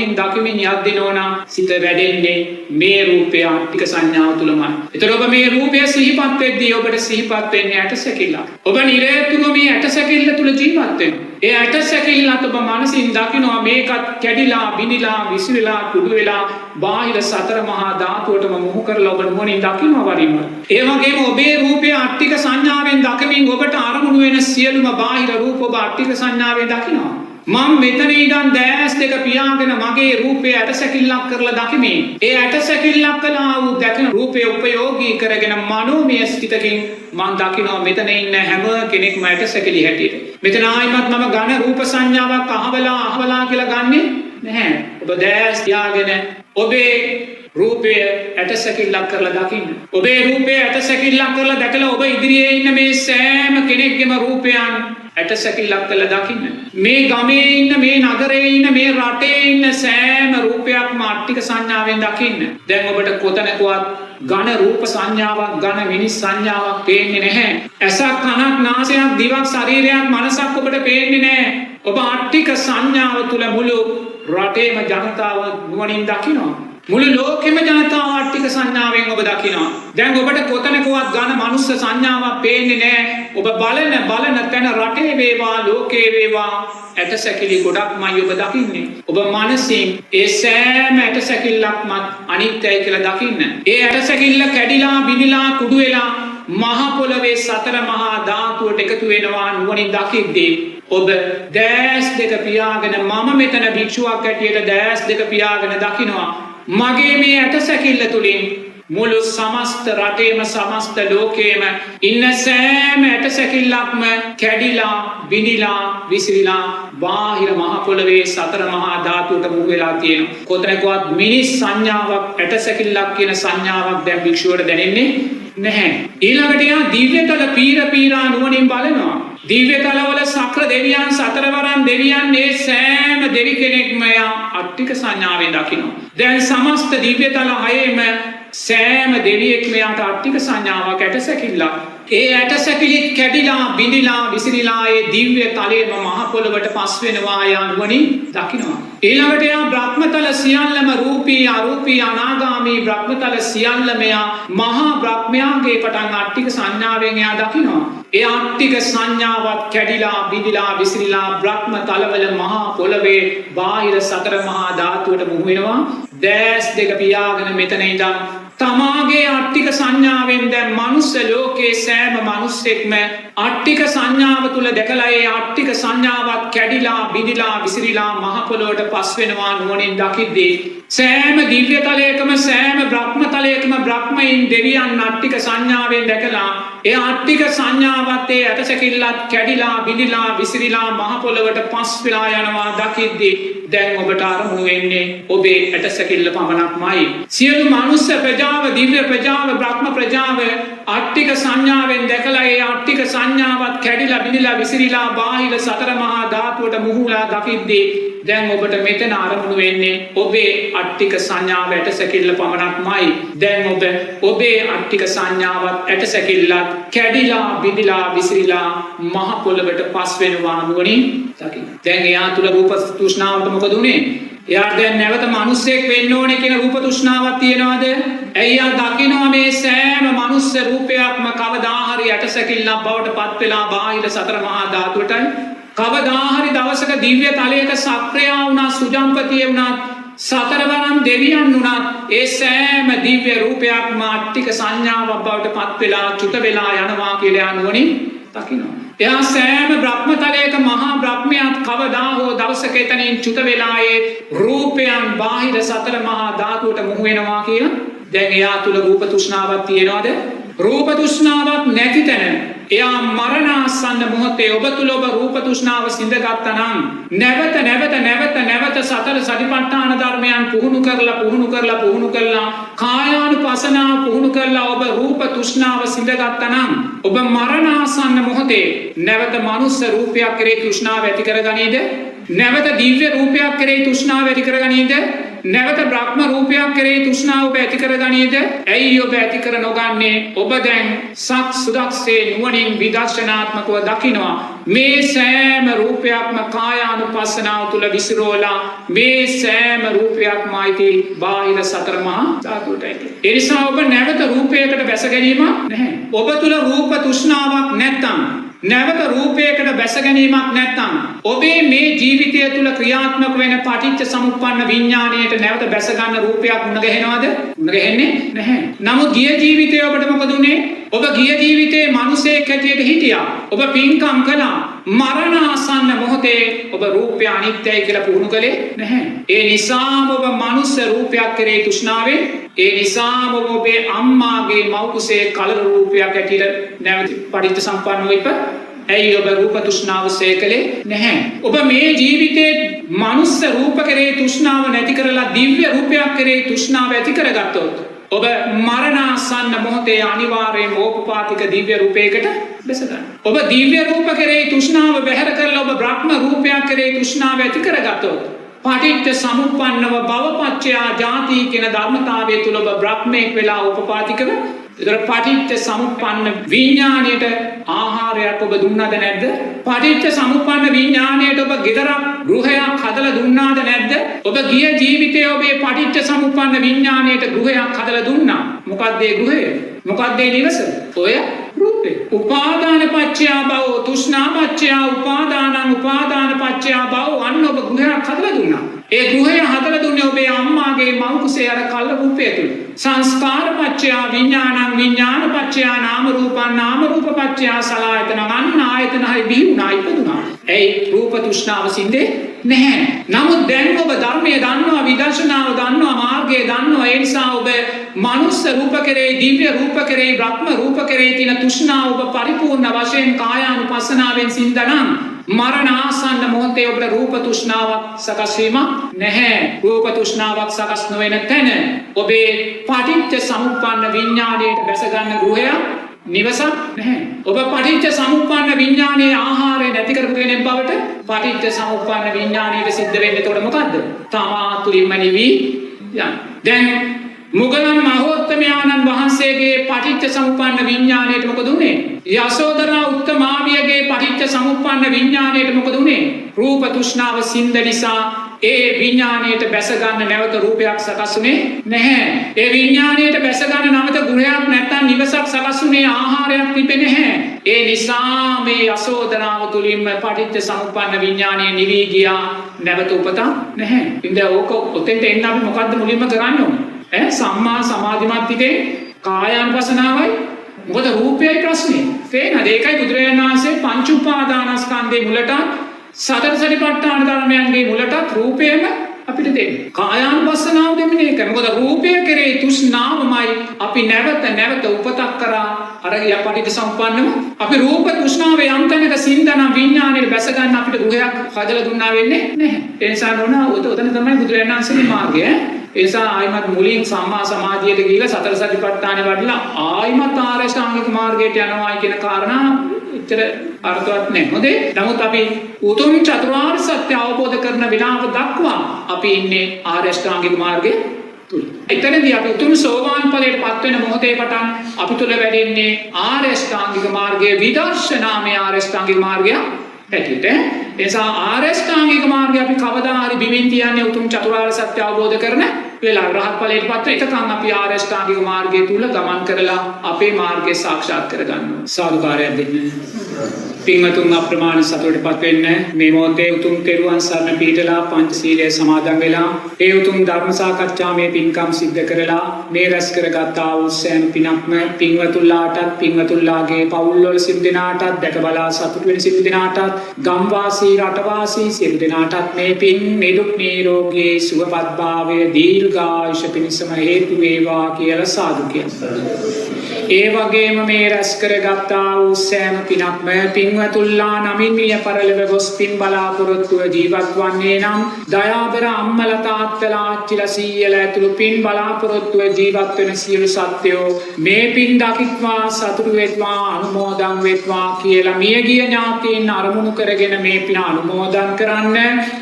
දකිමින් යද්දිනෝනා සිත වැඩෙන්නේ මේ රූපය අට්ඨික සංඥාව තුලමයි. ඒතර ඔබ මේ රූපය සිහිපත් වෙද්දී ඔබට සිහිපත් වෙන්නේ ඇටසැකිල්ල. ඔබ නිරේතුරුව මේ ඇටසැකිල්ල තුල ජීවත් වෙනවා. ඒ ඇටසැකිල්ලත් ඔබ මනසින් දකිනවා මේකත් කැඩිලා බිනිලා විසිරලා කුඩු වෙලා බාහිර සතර මහා ධාතුවටම මොහු කරලා ඔබ නුවණින් දකිනවා වරින්ම. ඒ වගේම ඔබේ රූපය අට්ඨික සංඥාවෙන් දකිමින් ඔබට අරමුණු වෙන සියලුම බාහිර රූප ඔබ අට්ඨික සංඥාවෙන් දකිනවා. මම මෙතන ඉඳන් දැස් දෙක පියාගෙන මගේ රූපය ඇටසැකිල්ලක් කරලා දකිමින් ඒ ඇටසැකිල්ලක් කළා වූ දැකන රූපය උපයෝගී කරගෙන මනෝමය ස්ථිතකින් මම දකිනවා මෙතන ඉන්න හැම කෙනෙක්ම ඇටසැකිලි හැටියට. මෙතන ආයිමත් මම ඝන රූප සංඥාවක් අහවලා කියලා ගන්නෙ නැහැ. ඔබ දැස් තියාගෙන ඔබේ රූපය ඇටසැකිල්ලක් කරලා දකින්න. ඔබේ රූපය ඇටසැකිල්ලක් කරලා දැකලා ඔබ ඉදිරියේ ඉන්න මේ සෑම කෙනෙක්ගේම රූපයන් ඇටසැකිල්ලක් කරලා දකින්න. මේ ගමේ ඉන්න මේ නගරේ ඉන්න මේ රටේ ඉන්න සෑම රූපයක්ම අට්ඨික සංඥාවෙන් දකින්න. දැන් ඔබට කොතනකවත් ඝන රූප සංඥාවක් ඝන මිනිස් සංඥාවක් පේන්නේ නැහැ. ඇසක් කනක් නාසයක් දිවක් ශරීරයක් මනසක් ඔබට පේන්නේ නැහැ. ඔබ අට්ඨික සංඥාව තුල මුළු රටේම ජනතාව නුවණින් දකිනවා. මුළු ලෝකෙම ජනතාව අට්ඨික සංඥාවෙන් ඔබ දකිනවා. දැන් ඔබට කොතනකවත් ඝන මනුස්ස සංඥාවක් පේන්නේ නැහැ. ඔබ බලන තැන රටේ වේවා ලෝකේ වේවා ඇටසැකිලි ගොඩක්මයි ඔබ දකින්නේ. ඔබ මනසින් ඒ සෑම ඇටසැකිල්ලක්ම අනිත්‍යයි කියලා දකින්න. ඒ ඇටසැකිල්ල කැඩිලා බිනිලා කුඩු වෙලා මහ පොළවේ සතර මහා ධාතුවට එකතු වෙනවා නුවණින් දකිද්දී ඔබ දැස් දෙක පියාගෙන මම මෙතන භික්ෂුවක් හැටියට දැස් දෙක පියාගෙන දකිනවා. මගේ මේ ඇටසැකිල්ල තුලින් මුළු සමස්ත රටේම සමස්ත ලෝකේම ඉන්න සෑම ඇටසැකිල්ලක්ම කැඩිලා බිනිලා විසිරිලා බාහිර මහ පොළවේ සතර මහා ධාතුවට මුහු වෙලා තියෙනවා. කොතනකවත් මිනිස් සංඥාවක් ඇටසැකිල්ලක් කියන සංඥාවක් දැන් භික්ෂුවට දැනෙන්නේ නැහැ. ඊළඟට යා දිව්‍යතල පීරා නුවණින් බලනවා. දිව්‍යතලවල සක්‍ර දෙවියන් සතරවරන් දෙවියන් මේ සෑම දෙවි කෙනෙක්ම යා අට්ඨික සංඥාවෙන් දකිනවා. දැන් සමස්ත දිව්‍යතල හයේම සෑම දෙවියෙක්ම යාට අට්ඨික සංඥාවක් ඇටසැකිල්ලක් ඒ ඇටසැකිලිත් කැඩිලා බිඳිලා විසිරිලා ඒ දිව්‍ය තලයේම මහ පොළොවට පස් වෙනවා යනුවණින් දකිනවා. ඊළඟට එයා බ්‍රහ්මතල සියල්ලම රූපී අරූපී අනාගාමී බ්‍රහ්මතල සියල්ලම එයා මහා බ්‍රහ්මයාගේ පටන් අට්ටික සංඥාවෙන් එයා දකිනවා. ඒ අට්ටික සංඥාවත් කැඩිලා බිඳිලා විසිරිලා බ්‍රහ්ම තලවල මහා පොළවේ බාහිර සතර මහා ධාතුවට මුහු වෙනවා. දැස් දෙක පියාගෙන මෙතන ඉඳන් තමාගේ අට්ටික සංඥාවෙන් දැන් මනුස්ස ලෝකයේ සෑම මනුස්සෙක්ම අට්ටික සංඥාව තුල දැකලා ඒ අට්ටික සංඥාවත් කැඩිලා බිඳිලා විසිරිලා මහ පොළොවට පස් වෙනවා නුවණින් දකිද්දී සෑම දිව්‍ය තලයකම සෑම බ්‍රහ්ම තලයකම බ්‍රහ්මයින් දෙවියන් අට්ටික සංඥාවෙන් දැකලා ඒ අට්ටික සංඥාවත් ඒ ඇටසැකිල්ලත් කැඩිලා බිඳිලා විසිරිලා මහ පොළොවට පස් වෙලා යනවා දකිද්දී දැන් ඔබට අරමුණු වෙන්නේ ඔබේ ඇටසැකිල්ල පමණක්මයි. සියලු මනුස්ස ප්‍රජාව දිව්‍ය ප්‍රජාව බ්‍රහ්ම ප්‍රජාව අට්ටික සංඥාවෙන් දැකලා ඒ අට්ටික සංඥාවත් කැඩිලා බිඳිලා විසිරිලා බාහිර සතර මහා ධාතුවට මුහුලා දකිද්දී දැන් ඔබට මෙතන අරමුණු වෙන්නේ ඔබේ අට්ටික සංඥාව ඇටසැකිල්ල පමණක්මයි. දැන් ඔබ ඔබේ අට්ටික සංඥාවත් ඇටසැකිල්ලත් කැඩිලා බිඳිලා විසිරිලා මහ පොළොවට පස් වෙනවා නුවණින් දකින්න. දැන් එයා තුල රූප තෘෂ්ණාවට මොකද උනේ? එයාට දැන් නැවත මිනිස්සෙක් වෙන්න ඕනේ කියන රූප තෘෂ්ණාවක් තියනවාද? එයා දකිනවා මේ සෑම මනුස්ස රූපයක්ම කවදා හරි ඇටසැකිල්ලක් බවට පත් වෙලා බාහිර සතර මහා ධාතුවටයි කවදා හරි දවසක දිව්‍ය තලයක සක්‍රියා වුණා සුජම්පතිය වුණා සතරවරම් දෙවියන් වුණත් ඒ සෑම දිව්‍ය රූපයක්ම අට්ටික සංඥාවක් බවට පත් වෙලා චුත වෙලා යනවා කියලා නුවණින් දකිනවා. එයා සෑම බ්‍රහ්ම තලයක මහා බ්‍රහ්මයාත් කවදා හෝ දවසක එතනින් චුත වෙලා ඒ රූපයන් බාහිර සතර මහා ධාතුවට මුහු වෙනවා කියලා දැන් එයා තුල රූප තෘෂ්ණාවක් තියෙනවද? රූප තෘෂ්ණාවක් නැති තැන එයා මරණාසන්න මොහොතේ ඔබ තුල ඔබ රූප තෘෂ්ණාව සිඳගත්තා නම් නැවත සතර සතිපට්ඨාන ධර්මයන් පුහුණු කරලා කායානුපසනාව පුහුණු කරලා ඔබ රූප තෘෂ්ණාව සිඳගත්තා නම් ඔබ මරණාසන්න මොහොතේ නැවත මනුස්ස රූපයක් කෙරේ තෘෂ්ණාව ඇති කරගනීද? නැවත දිව්‍ය රූපයක් කෙරේ තෘෂ්ණාව ඇති කරගනීද? නැවත බ්‍රහ්ම රූපයක් කෙරේ තෘෂ්ණාව ඔබ ඇති කරගනීද? ඇයි ඔබ ඇති කර නොගන්නේ? ඔබ දැන් සත් සුදක්සේ නුවණින් විදර්ශනාත්මකව දකිනවා මේ සෑම රූපයක්ම කායානුපස්සනාව තුල විසිරෝලා මේ සෑම රූපයක්ම අයිති බාහිර සතර මහා ධාතුවටයි. ඒ නිසා ඔබ නැවත රූපයකට බැස ගැනීමක් නැහැ. ඔබ තුල රූප තෘෂ්ණාවක් නැත්තම් නැවත රූපයකට බැස ගැනීමක් නැත්තම් ඔබේ මේ ජීවිතය තුළ ක්‍රියාත්මක වෙන පටිච්ච සමුප්පන්න විඥාණයට නැවත බැස ගන්න රූපයක් මුණ ගැහෙනවද? මුණ ගැහෙන්නේ නැහැ. නමුත් ගිය ජීවිතේ ඔබට මොකද උනේ? ඔබ ගිය ජීවිතේ මිනිසෙක් හැටියට හිටියා. ඔබ පින්කම් කළා. මරණාසන්න මොහොතේ ඔබ රූපය අනිත්‍යයි කියලා පුහුණු කළේ නැහැ. ඒ නිසාම ඔබ මනුස්ස රූපයක් කෙරේ තෘෂ්ණාවෙන් ඒ නිසාම ඔබ ඔබේ අම්මාගේ මව් කුසේ කලර රූපයක් හැටියට නැවත පටිච්ච සම්පන්නව ඉප ඇයි ඔබ රූප තෘෂ්ණාව සේකලේ නැහැ. ඔබ මේ ජීවිතේ මනුස්ස රූප කෙරේ තෘෂ්ණාව නැති කරලා දිව්‍ය රූපයක් කෙරේ තෘෂ්ණාව ඇති කරගත්තොත් ඔබ මරණාසන්න මොහොතේ අනිවාර්යයෙන්ම ඕපපාතික දිව්‍ය රූපයකට බැස ගන්න. ඔබ දිව්‍ය රූප කෙරේ තෘෂ්ණාව බැහැර කරලා ඔබ බ්‍රහ්ම රූපයක් කෙරේ තෘෂ්ණාව ඇති කරගත්තොත් පටිච්ච සමුප්පන්නව භවපච්චයා ජාති කියන ධර්මතාවය තුල ඔබ බ්‍රහ්මෙක් වෙලා ඕපපාතිකව ඒතර පටිච්ච සමුප්පන්න විඥාණයට ආහාරයක් ඔබ දුන්නාද නැද්ද? පටිච්ච සමුප්පන්න විඥාණයට ඔබ ගෙදරක් ගෘහයක් හදලා දුන්නාද නැද්ද? ඔබ ගිය ජීවිතයේ ඔබේ පටිච්ච සමුප්පන්න විඥාණයට ගෘහයක් හදලා දුන්නා. මොකක්ද ඒ ගෘහය? මොකක්ද ඒ නිවස? ඔය රූපේ. උපාදාන පච්චයා භව තෘෂ්ණා පච්චයා උපාදානං උපාදාන පච්චයා භව අන්න ඔබ ගෘහයක් හදලා දුන්නා. ඒ ගෘහය හදලා දුන්නේ ඔබේ අම්මාගේ මව් කුසේ අර කල්ල රූපය තුල. සංස්කාර පච්චයා විඥානං විඥාන පච්චයා නාම රූපං නාම රූප පච්චයා සලආයතන අන්න ආයතන හරි බිහිුණා ඉපදුනා. ඒ රූප තෘෂ්ණාව සින්දේ නැහැ. නමුත් දැන් ඔබ ධර්මයේ දන්නවා විදර්ශනාව දන්නවා මාර්ගය දන්නවා. ඒ නිසා ඔබ මනුස්ස රූප කෙරේ දිව්‍ය රූප කෙරේ බ්‍රහ්ම රූප කෙරේ තියෙන තෘෂ්ණාව ඔබ පරිපූර්ණ වශයෙන් කායානුපස්සනාවෙන් සින්දනම් මරණාසන්න මොහොතේ ඔබට රූප තෘෂ්ණාවක් සකස් වීමක් නැහැ. රූප තෘෂ්ණාවක් සකස් නොවන තැන ඔබේ පටිච්ච සමුප්පන්න විඥාණයට බැස ගන්න ගෘහයක් නිවසක් නැහැ. ඔබ පටිච්ච සමුප්පන්න විඥානයේ ආහාරය නැති කරපු කෙනෙක් බවට පටිච්ච සමුප්පන්න විඥානයේ සිද්ධ වෙන්නේ එතකොට මොකද්ද? තමා තුලින්ම නිවි යන. දැන් මුගලන් මහෝත්තමයාණන් වහන්සේගේ පටිච්ච සමුප්පන්න විඥාණයට මොකද උනේ? යසෝදරා උත්තමාවියගේ පටිච්ච සමුප්පන්න විඥාණයට මොකද උනේ? රූප තෘෂ්ණාව සින්ද නිසා ඒ විඥාණයට බැස ගන්න නැවත රූපයක් සකස් උනේ නැහැ. ඒ විඥාණයට බැස ගන්න නැවත ගෘහයක් නැත්තම් නිවසක් සකස් උනේ ආහාරයක් තිබෙන්නේ නැහැ. ඒ නිසා මේ යසෝදරාව තුලින්ම පටිච්ච සමුප්පන්න විඥාණය නිවි ගියා. නැවත උපත නැහැ. ඉතින් ඕක ඔතෙන්ට එන්න අපි මොකද්ද මුලින්ම කරන්න ඕනේ? සම්මා සමාධිමත් හිතේ කායානුපසනාවයි. මොකද රූපයයි ප්‍රශ්නේ. තේනද? ඒකයි බුදුරජාණන් වහන්සේ පංච උපාදානස්කන්ධේ මුලට සතර සතිපට්ඨාන ධර්මයන්ගේ මුලටත් රූපයම අපිට දෙන්නේ. කායානුපස්සනාව දෙන්නේ ඒක. මොකද රූපය කෙරේ තෘෂ්ණාවමයි අපි නැවත උපතක් කරා අර යපටිට සම්පන්නව අපි රූප තෘෂ්ණාව යම් තැනක සින්දන විඥාණයට බැස ගන්න අපිට ගෘහයක් හදලා දුන්නා වෙන්නේ නැහැ. ඒ නිසා නෝනා උතන තමයි බුදුරජාණන් වහන්සේගේ මාර්ගය. ඒ නිසා ආයිමත් මුලින් සම්මා සමාධියට ගිහිලා සතර සතිපට්ඨාන වඩලා ආයිමත් ආරෂ්ඨාංගික මාර්ගයට යනවා කියන කාරණා ඉතර අර්ථවත් නැහැ. හොඳේ. නමුත් අපි උතුම් චතුරාර්ය සත්‍ය අවබෝධ කරන විලාප දක්වා අපි ඉන්නේ ආරෂ්ඨාංගික මාර්ගයේ තුල. එතනදී අපි උතුම් සෝවාන් ඵලයට පත් වෙන මොහොතේ පටන් අපි තුල වැඩෙන්නේ ආරෂ්ඨාංගික මාර්ගයේ විදර්ශනාමය ආරෂ්ඨාංගික මාර්ගය හැටියට. ඒ නිසා ආරෂ්ඨාංගික මාර්ගය අපි කවදා හරි බිමින් තියන්නේ උතුම් චතුරාර්ය සත්‍ය අවබෝධ කරන වෙලාව රහත් ඵලයට පත් වෙ එකකන් අපි ආරෂ්ඨාංගික මාර්ගය තුල ගමන් කරලා අපේ මාර්ගය සාක්ෂාත් කරගන්නවා. සාදුකාරයක් දෙන්න. පින්වතුන් අප්‍රමාණ සතුටටපත් වෙන්න මේ මොහොතේ උතුම් තෙරුවන් සරණ පිහිටලා පංචශීලය සමාදන් වෙලා ඒ උතුම් ධර්ම සාකච්ඡාමය පින්කම් සිද්ධ කරලා මේ රැස් කරගත්තා වූ සෑම පිනක්ම පින්වතුන්ලාටත් පින්වතුන්ලාගේ පවුල්වල සියලු දෙනාටත් දැක බලා සතුට වෙන සියලු දෙනාටත් ගම්වාසී රටවාසී සියලු දෙනාටත් මේ පින් නිදුක් නිරෝගී සුවපත් භාවය දීර්ඝායුෂ පිණිසම හේතු වේවා කියලා සාදු කියනවා. ඒ වගේම මේ රැස් කරගත්තා වූ සෑම පිනක්ම පින්වතුන්ලා නමින් මිය පරලොව ගොස් පින් බලාපොරොත්තුව ජීවත් වන්නේ නම් දයාබර අම්මලා තාත්තලා ආච්චිලා සීයලා ඇතුළු පින් බලාපොරොත්තුව ජීවත් වෙන සියලු සත්වයෝ මේ පින් දකිත්වා සතුටු වෙත්වා අනුමෝදන් වෙත්වා කියලා මියගිය ඥාතීන් අරමුණු කරගෙන මේ පින අනුමෝදන් කරන්න.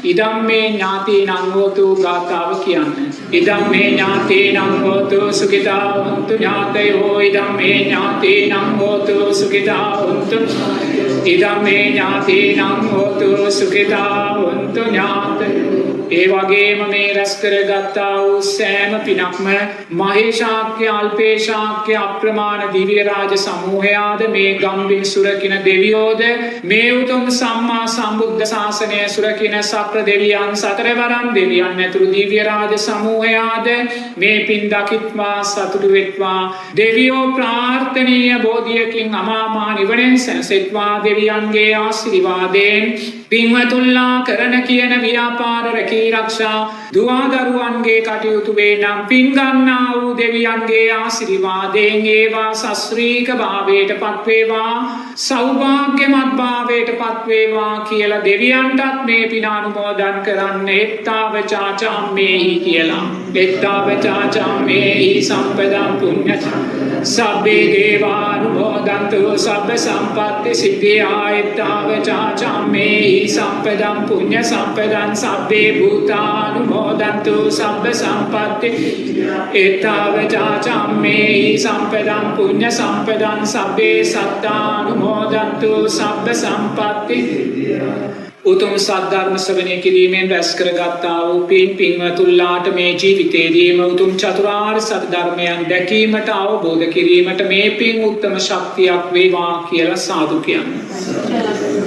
ඉදම් මේ ඥාතීනං හෝතු ගාථාව කියන්න. ඉදම් මේ ඥාතීනං හෝතු සුඛිතා හොන්තු ඥාතයෝ ඉදම් මේ ඥාතීනං හෝතු සුඛිතා හොන්තු ඉදම් මේ ඥාතීනං හෝතු සුඛිතා හොන්තු ඥාතයෝ. ඒ වගේම මේ රැස් කරගත්තා වූ සෑම පිනක්ම මහේශාක්‍ය අල්පේශාක්‍ය අප්‍රමාණ දිව්‍ය රාජ සමූහයාද මේ ගම්බින් සුරකින දෙවියෝද මේ උතුම් සම්මා සම්බුද්ධ ශාසනය සුරකින සක්‍ර දෙවියන් සතරවරන් දෙවියන් ඇතුළු දිව්‍ය රාජ සමූහයාද මේ පින් දකිත්වා සතුටු වෙත්වා දෙවියෝ ප්‍රාර්ථනීය බෝධියකින් අමාමා නිවනෙන් සැනසෙත්වා දෙවියන්ගේ ආශිර්වාදයෙන් පින්වතුන්ලා කරන කියන ව්‍යාපාර රැකී ආරක්ෂා දුවාදරුවන්ගේ කටයුතු වේ නම් පින් ගන්නා වූ දෙවියන්ගේ ආශිර්වාදයෙන් ඒවා සස්ත්‍රීක භාවයට පත් වේවා සෞභාග්‍යමත් භාවයට පත් වේවා කියලා දෙවියන්ටත් මේ පින අනුමෝදන් කරන්න. එත්තාව චාචාම්මේහි කියලා. එත්තාව චාචාම්මේහි සම්පදම් පුඤ්ඤ සබ්බේ දේවානුමෝදන්තු සබ්බ සම්පත්ති සිද්ධියා. එත්තාව චාචාම්මේහි සම්පදම් පුඤ්ඤ සම්පදං සබ්බේ භූතානුමෝදන්තු සබ්බ සම්පත්ති. එත්තාව චාචාම්මේහි සම්පදම් පුඤ්ඤ සම්පදං සබ්බේ සත්තානුමෝදන්තු සබ්බ සම්පත්ති. උතුම් සද්ධර්ම ශ්‍රවණය කිරීමෙන් රැස් කරගත්තා වූ පින් පින්වතුන්ලාට මේ ජීවිතයේදීම උතුම් චතුරාර්ය සත්‍ය ධර්මයන් දැකීමට අවබෝධ කිරීමට මේ පින් උත්තම ශක්තියක් වේවා කියලා සාදු කියන්නේ.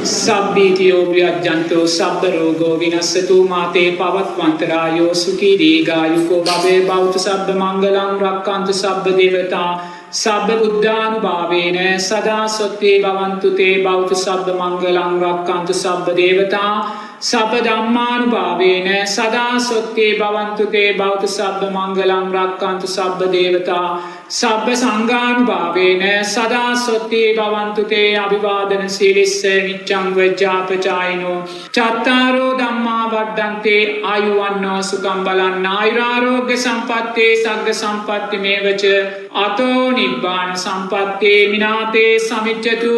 සබ්බීතියෝ ව්‍යජ්ජන්තෝ සබ්බ රෝගෝ විනස්සතු මාතේ පවත්වන්තරායෝ සුඛී දීඝායුකෝ භවේ භවතු සබ්බ මංගලං රක්ඛන්තු සබ්බ දේවතා සබ්බ බුද්ධානුභාවේන සදා සොත්තේ භවන්තු තේ භවතු සබ්බ මංගලං රක්ඛන්තු සබ්බ දේවතා සබ්බ ධම්මානුභාවේන සදා සොත්තේ භවන්තු තේ භවතු සබ්බ මංගලං රක්ඛන්තු සබ්බ දේවතා සබ්බ සංඝානුභාවේන සදා සොත්තේ භවන්තු තේ අභිවාදන සීලිස්ස නිච්ඡං වජ්ජාපචායිනෝ චත්තාරෝ ධම්මා වඩ්ඩන්තේ ආයුවන්නෝ සුඛං බලං ආයුරාෝග්‍ය සම්පත්තේ සග්ග සම්පatti මේවච අතෝ නිබ්බාන සම්පත්තේ මිනාතේ සමිච්ඡතු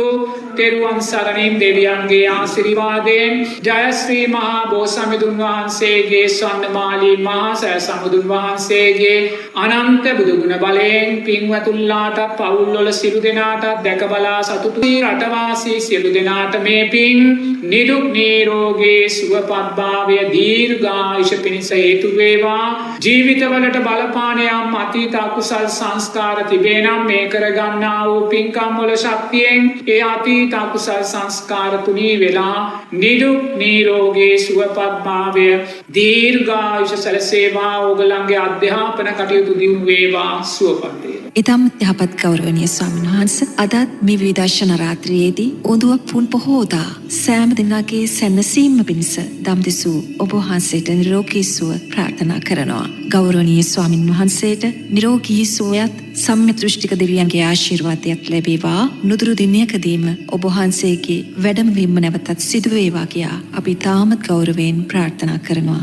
තෙරුවන් සරණින් දෙවියන්ගේ ආශිර්වාදයෙන් ජයශ්‍රී මහා බෝසමිඳුන් වහන්සේගේ ස්වර්ණමාලී මහා සෑ සමුදුන් වහන්සේගේ අනන්ත බුදුගුණ බලයෙන් පින්වතුන්ලාට පවුල්වල සියලු දෙනාටත් දැක බලා සතුටු වී රටවාසී සියලු දෙනාට මේ පින් නිදුක් නිරෝගී සුවපත්භාවය දීර්ඝායුෂ පිණිස හේතු වේවා. ජීවිතවලට බලපාන යම් අතීත අකුසල් සංස්කාර තිබේ නම් මේ කරගන්නා වූ පින්කම් වල ශක්තියෙන් ඒ අතීත අකුසල් සංස්කාර තුනී වෙලා නිදුක් නිරෝගී සුවපත්භාවය දීර්ඝායුෂ සැලසේවා. ඕගොල්ලන්ගේ අධ්‍යාපන කටයුතු දියුණු වේවා, සුවපත් වේවා. ඉතාම යහපත් ගෞරවනීය ස්වාමීන් වහන්සේ, අදත් මේ විදර්ශනා රාත්‍රියේදී උඳුව පුන් පොහෝදා සෑම දිනකේ සැනසීම පිණිස දම් දෙසූ ඔබ වහන්සේට නිරෝගී සුව ප්‍රාර්ථනා කරනවා. ගෞරවනීය ස්වාමීන් වහන්සේට නිරෝගී සුවයත් සම්මිය දෘෂ්ටික දෙවියන්ගේ ආශිර්වාදයක් ලැබේවා. නුදුරු දිනයකදීම ඔබ වහන්සේගේ වැඩමවීම නැවතත් සිදු වේවා කියා අපි තාමත් ගෞරවයෙන් ප්‍රාර්ථනා කරනවා.